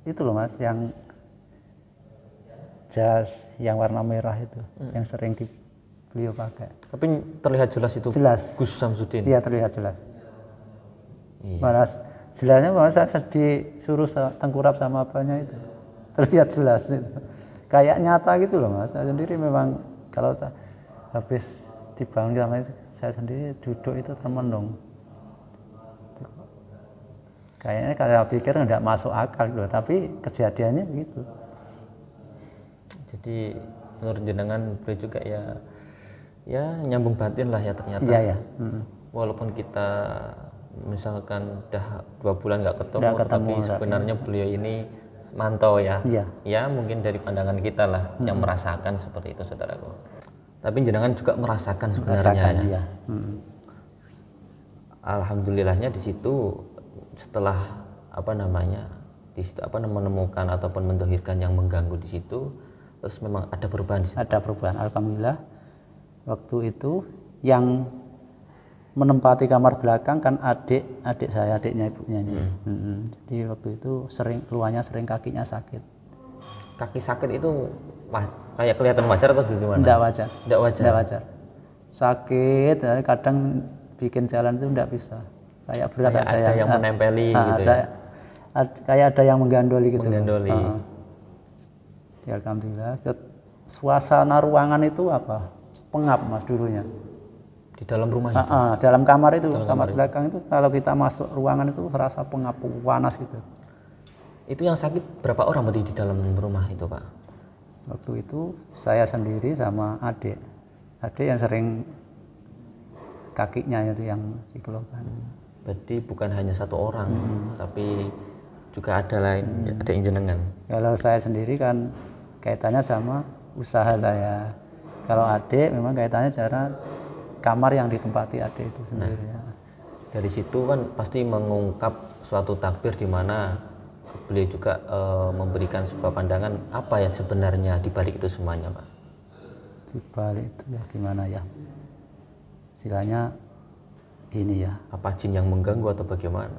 Speaker 2: itu loh Mas, yang jas yang warna merah itu, yang sering beliau pakai.
Speaker 6: Tapi terlihat jelas itu
Speaker 2: Jelas.
Speaker 6: Gus Samsudin.
Speaker 2: Iya, terlihat jelas.
Speaker 6: Iya.
Speaker 2: Malah jelasnya malah saya disuruh tengkurap sama apanya itu, terlihat jelas itu. Kayak nyata gitu loh Mas. Saya sendiri memang kalau habis dibangun sama itu, saya sendiri duduk itu termenung. Kayaknya kalau pikir nggak masuk akal gitu, tapi kejadiannya begitu.
Speaker 6: Jadi menurut jenengan beliau juga ya nyambung batin lah ya ternyata.
Speaker 2: Iya ya.
Speaker 6: Walaupun kita misalkan udah 2 bulan nggak ketemu,
Speaker 2: Nggak ketemu,
Speaker 6: tapi sebenarnya beliau ini mantau ya.
Speaker 2: Iya.
Speaker 6: Ya mungkin dari pandangan kita lah yang merasakan seperti itu saudaraku. Tapi jenengan juga merasakan sebenarnya.
Speaker 2: Merasakan,
Speaker 6: Ya.
Speaker 2: iya.
Speaker 6: Alhamdulillahnya di situ setelah di situ menemukan ataupun mendohirkan yang mengganggu di situ, terus memang ada perubahan di situ.
Speaker 2: Ada perubahan, alhamdulillah. Waktu itu yang menempati kamar belakang kan adik saya, adiknya ibunya ini. Jadi waktu itu keluarnya sering kakinya sakit.
Speaker 6: Kaki sakit itu kayak kelihatan wajar atau gimana?
Speaker 2: Tidak wajar.
Speaker 6: Tidak wajar.
Speaker 2: Tidak wajar. Sakit, kadang bikin jalan itu tidak bisa. Kayak berat,
Speaker 6: Kayak ada yang menempeli gitu ya.
Speaker 2: Kayak ada yang menggandoli gitu.
Speaker 6: Menggandoli.
Speaker 2: Ya, alhamdulillah. Suasana ruangan itu pengap Mas dulunya.
Speaker 6: Di dalam rumah itu.
Speaker 2: Dalam kamar itu, kamar belakang itu kalau kita masuk ruangan itu terasa pengap, panas gitu.
Speaker 6: Itu yang sakit berapa orang berarti di dalam rumah itu, Pak?
Speaker 2: Waktu itu saya sendiri sama adik yang sering kakinya itu yang dikeluhkan.
Speaker 6: Berarti bukan hanya 1 orang, tapi juga ada yang jenengan.
Speaker 2: Kalau saya sendiri kan kaitannya sama usaha saya. Kalau adik memang kaitannya cara kamar yang ditempati adik itu sendiri.
Speaker 6: Dari situ kan pasti mengungkap suatu takbir di mana beliau juga memberikan sebuah pandangan apa yang sebenarnya di balik itu semuanya, Pak.
Speaker 2: Di balik itu ya gimana ya? Istilahnya gini ya.
Speaker 6: Apa jin yang mengganggu atau bagaimana?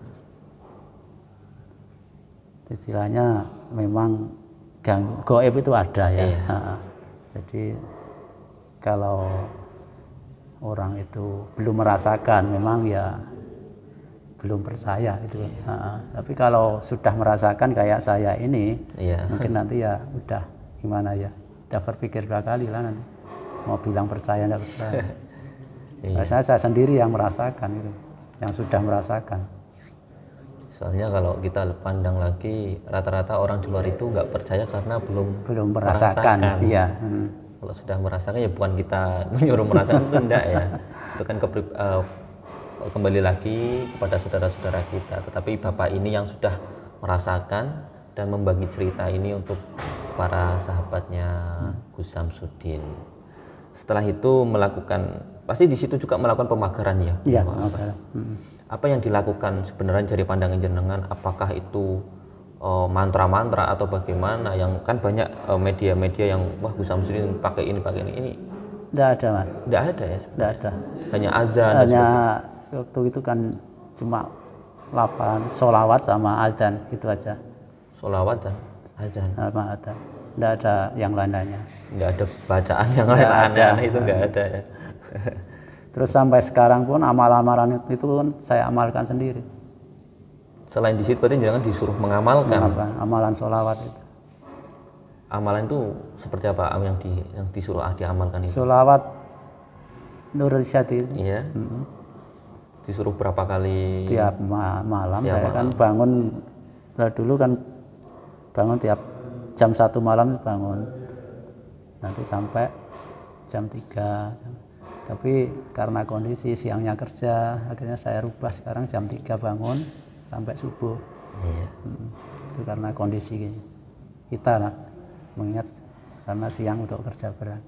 Speaker 2: Istilahnya memang gaib itu ada ya.
Speaker 6: Iya.
Speaker 2: Jadi kalau orang itu belum merasakan memang ya belum percaya itu. Tapi kalau sudah merasakan kayak saya ini,
Speaker 6: Iya.
Speaker 2: mungkin nanti ya udah gimana ya, udah berpikir 2 kali lah nanti mau bilang percaya enggak percaya. Biasanya saya sendiri yang merasakan itu, yang sudah merasakan.
Speaker 6: Soalnya kalau kita pandang lagi rata-rata orang di luar itu nggak percaya karena belum
Speaker 2: merasakan. Iya.
Speaker 6: Kalau sudah merasakan ya bukan kita menyuruh merasakan itu enggak ya. Itu kan kembali lagi kepada saudara-saudara kita. Tetapi Bapak ini yang sudah merasakan dan membagi cerita ini untuk para sahabatnya Gus Samsudin. Setelah itu pasti di situ juga melakukan pemagaran ya.
Speaker 2: Iya,
Speaker 6: Pak.
Speaker 2: pemagaran.
Speaker 6: apa yang dilakukan sebenarnya dari pandangan jenengan, apakah itu mantra-mantra atau bagaimana, yang kan banyak media-media yang wah Gus Samsudin pakai ini
Speaker 2: Tidak ada mas.
Speaker 6: tidak ada ya,
Speaker 2: Tidak ada.
Speaker 6: hanya azan.
Speaker 2: Hanya waktu itu kan cuma 8 sholawat sama azan itu aja.
Speaker 6: Sholawat dan azan,
Speaker 2: Sama azan. Tidak ada yang lain-lainnya.
Speaker 6: nggak ada bacaan yang
Speaker 2: Nggak
Speaker 6: lain
Speaker 2: ada.
Speaker 6: aneh-aneh, itu nggak ada ya.
Speaker 2: Terus sampai sekarang pun amalan-amalan itu kan saya amalkan sendiri.
Speaker 6: Selain di situ berarti jangan disuruh mengamalkan.
Speaker 2: Amalan sholawat itu.
Speaker 6: Amalan itu seperti apa yang disuruh diamalkan itu?
Speaker 2: Sholawat Nurul Isyadi
Speaker 6: Iya. Disuruh berapa kali?
Speaker 2: tiap malam.
Speaker 6: Tiap
Speaker 2: Saya
Speaker 6: malam.
Speaker 2: kan bangun dulu kan bangun tiap jam 1 malam bangun. Nanti sampai jam 3. Tapi karena kondisi siangnya kerja, akhirnya saya rubah sekarang jam 3 bangun sampai subuh.
Speaker 6: Iya.
Speaker 2: Itu karena kondisi kita lah, mengingat karena siang untuk kerja berat.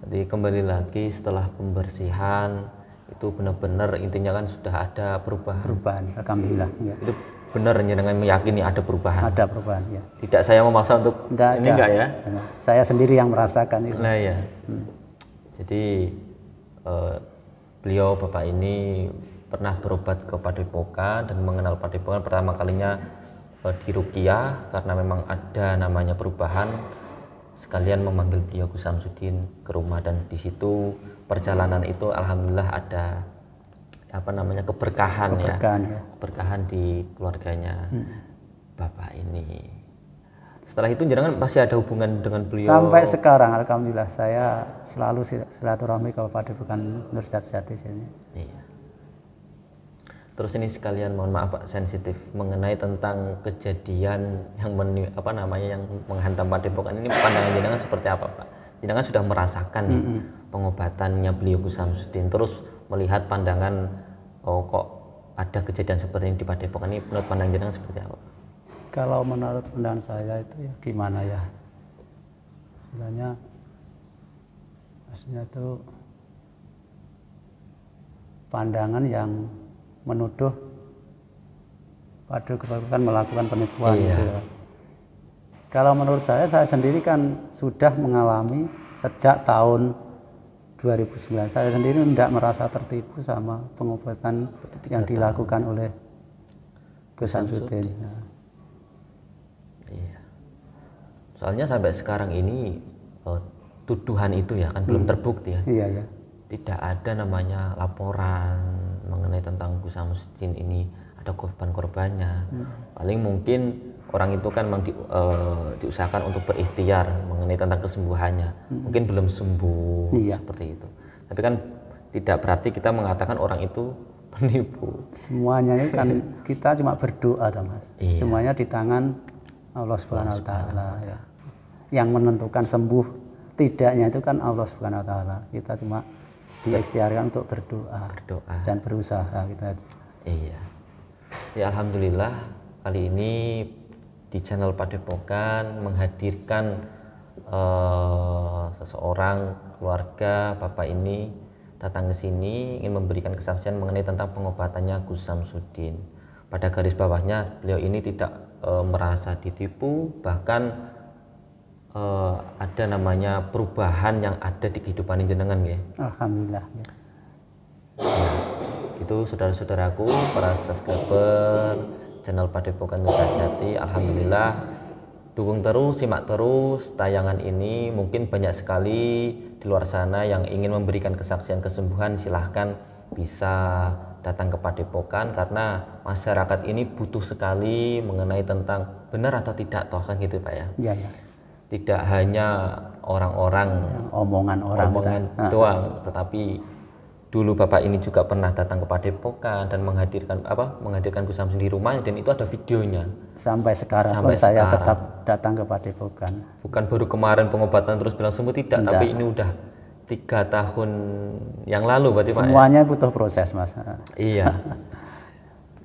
Speaker 6: Jadi kembali lagi setelah pembersihan itu benar-benar intinya kan sudah ada perubahan.
Speaker 2: Perubahan, alhamdulillah. Ya.
Speaker 6: Itu benar dengan meyakini ada perubahan.
Speaker 2: Ada perubahan ya.
Speaker 6: Tidak saya memaksa untuk ini enggak ya?
Speaker 2: Saya sendiri yang merasakan itu.
Speaker 6: Nah ya. Jadi beliau Bapak ini pernah berobat ke Padepokan dan mengenal Padepokan pertama kalinya di Ruqyah karena memang ada namanya perubahan, sekalian memanggil beliau Gus Samsudin ke rumah, dan di situ perjalanan itu alhamdulillah ada keberkahan ya. Keberkahan di keluarganya Bapak ini. Setelah itu jangan masih ada hubungan dengan beliau
Speaker 2: sampai sekarang. Alhamdulillah saya selalu silaturahmi ke Padepokan Nur Syaati sini.
Speaker 6: Iya. Terus ini sekalian mohon maaf Pak, sensitif mengenai tentang kejadian yang yang menghantam Padepokan ini, pandangan jenengan seperti apa Pak? Jenengan sudah merasakan pengobatannya beliau Gus Samsudin, terus melihat pandangan kok ada kejadian seperti ini di Padepokan ini, menurut pandangan jenengan seperti apa?
Speaker 2: Kalau menurut pandangan saya itu ya gimana ya, istilahnya maksudnya itu pandangan yang menuduh Padepokan melakukan penipuan.
Speaker 6: Iya.
Speaker 2: Gitu. Kalau menurut saya sendiri kan sudah mengalami sejak tahun 2009. Saya sendiri tidak merasa tertipu sama pengobatan yang dilakukan oleh Gus Samsudin. Nah.
Speaker 6: Iya. Soalnya sampai sekarang ini tuduhan itu ya kan belum terbukti ya.
Speaker 2: Iya ya.
Speaker 6: Tidak ada namanya laporan mengenai tentang Gus Samsudin ini ada korban-korbannya. Paling mungkin orang itu kan memang diusahakan untuk berikhtiar mengenai tentang kesembuhannya. Mungkin belum sembuh seperti itu. Tapi kan tidak berarti kita mengatakan orang itu penipu.
Speaker 2: Semuanya itu kan kita cuma berdoa, Mas.
Speaker 6: Iya.
Speaker 2: Semuanya di tangan Allah Subhanahu wa taala ya. Yang menentukan sembuh tidaknya itu kan Allah Subhanahu wa taala. Kita cuma diikhtiarkan untuk berdoa dan berusaha kita aja.
Speaker 6: Iya. Ya alhamdulillah kali ini di channel Padepokan menghadirkan seseorang keluarga Bapak ini datang ke sini ingin memberikan kesaksian mengenai tentang pengobatannya Gus Samsudin. Pada garis bawahnya beliau ini tidak merasa ditipu, bahkan ada namanya perubahan yang ada di kehidupan jenengan ya.
Speaker 2: Alhamdulillah. Ya.
Speaker 6: Nah, itu saudara-saudaraku para subscriber channel Padepokan Nur Syaati, alhamdulillah dukung terus, simak terus tayangan ini. Mungkin banyak sekali di luar sana yang ingin memberikan kesaksian kesembuhan, silahkan bisa datang ke Padepokan karena masyarakat ini butuh sekali mengenai tentang benar atau tidak toh kan gitu Pak ya.
Speaker 2: Iya ya.
Speaker 6: Tidak hanya orang-orang
Speaker 2: Omongan orang
Speaker 6: doang, tetapi dulu Bapak ini juga pernah datang ke Padepokan dan menghadirkan Gus Samsudin di rumahnya, dan itu ada videonya.
Speaker 2: Sampai sekarang saya tetap datang ke Padepokan.
Speaker 6: Bukan baru kemarin pengobatan terus bilang sembuh, tidak. Tapi ini udah 3 tahun yang lalu berarti Pak.
Speaker 2: Semuanya butuh proses Mas.
Speaker 6: Iya.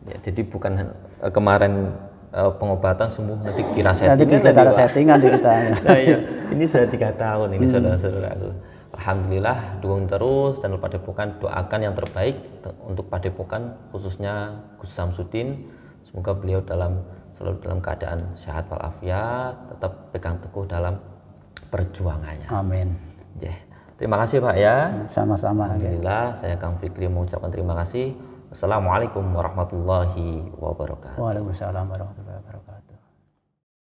Speaker 6: Ya, jadi bukan kemarin pengobatan sembuh nanti kira settingan
Speaker 2: settingan di kita.
Speaker 6: Nah, iya. Ini sudah 3 tahun ini saudara-saudaraku. Alhamdulillah dukung terus Channel Padepokan, doakan yang terbaik untuk Padepokan khususnya Gus Samsudin. Semoga beliau selalu dalam keadaan sehat walafiat, tetap pegang teguh dalam perjuangannya.
Speaker 2: Amin.
Speaker 6: Terima kasih Pak ya.
Speaker 2: Sama-sama.
Speaker 6: Alhamdulillah, saya Kang Fikri mengucapkan terima kasih. Wassalamualaikum warahmatullahi wabarakatuh.
Speaker 2: Waalaikumsalam warahmatullahi wabarakatuh.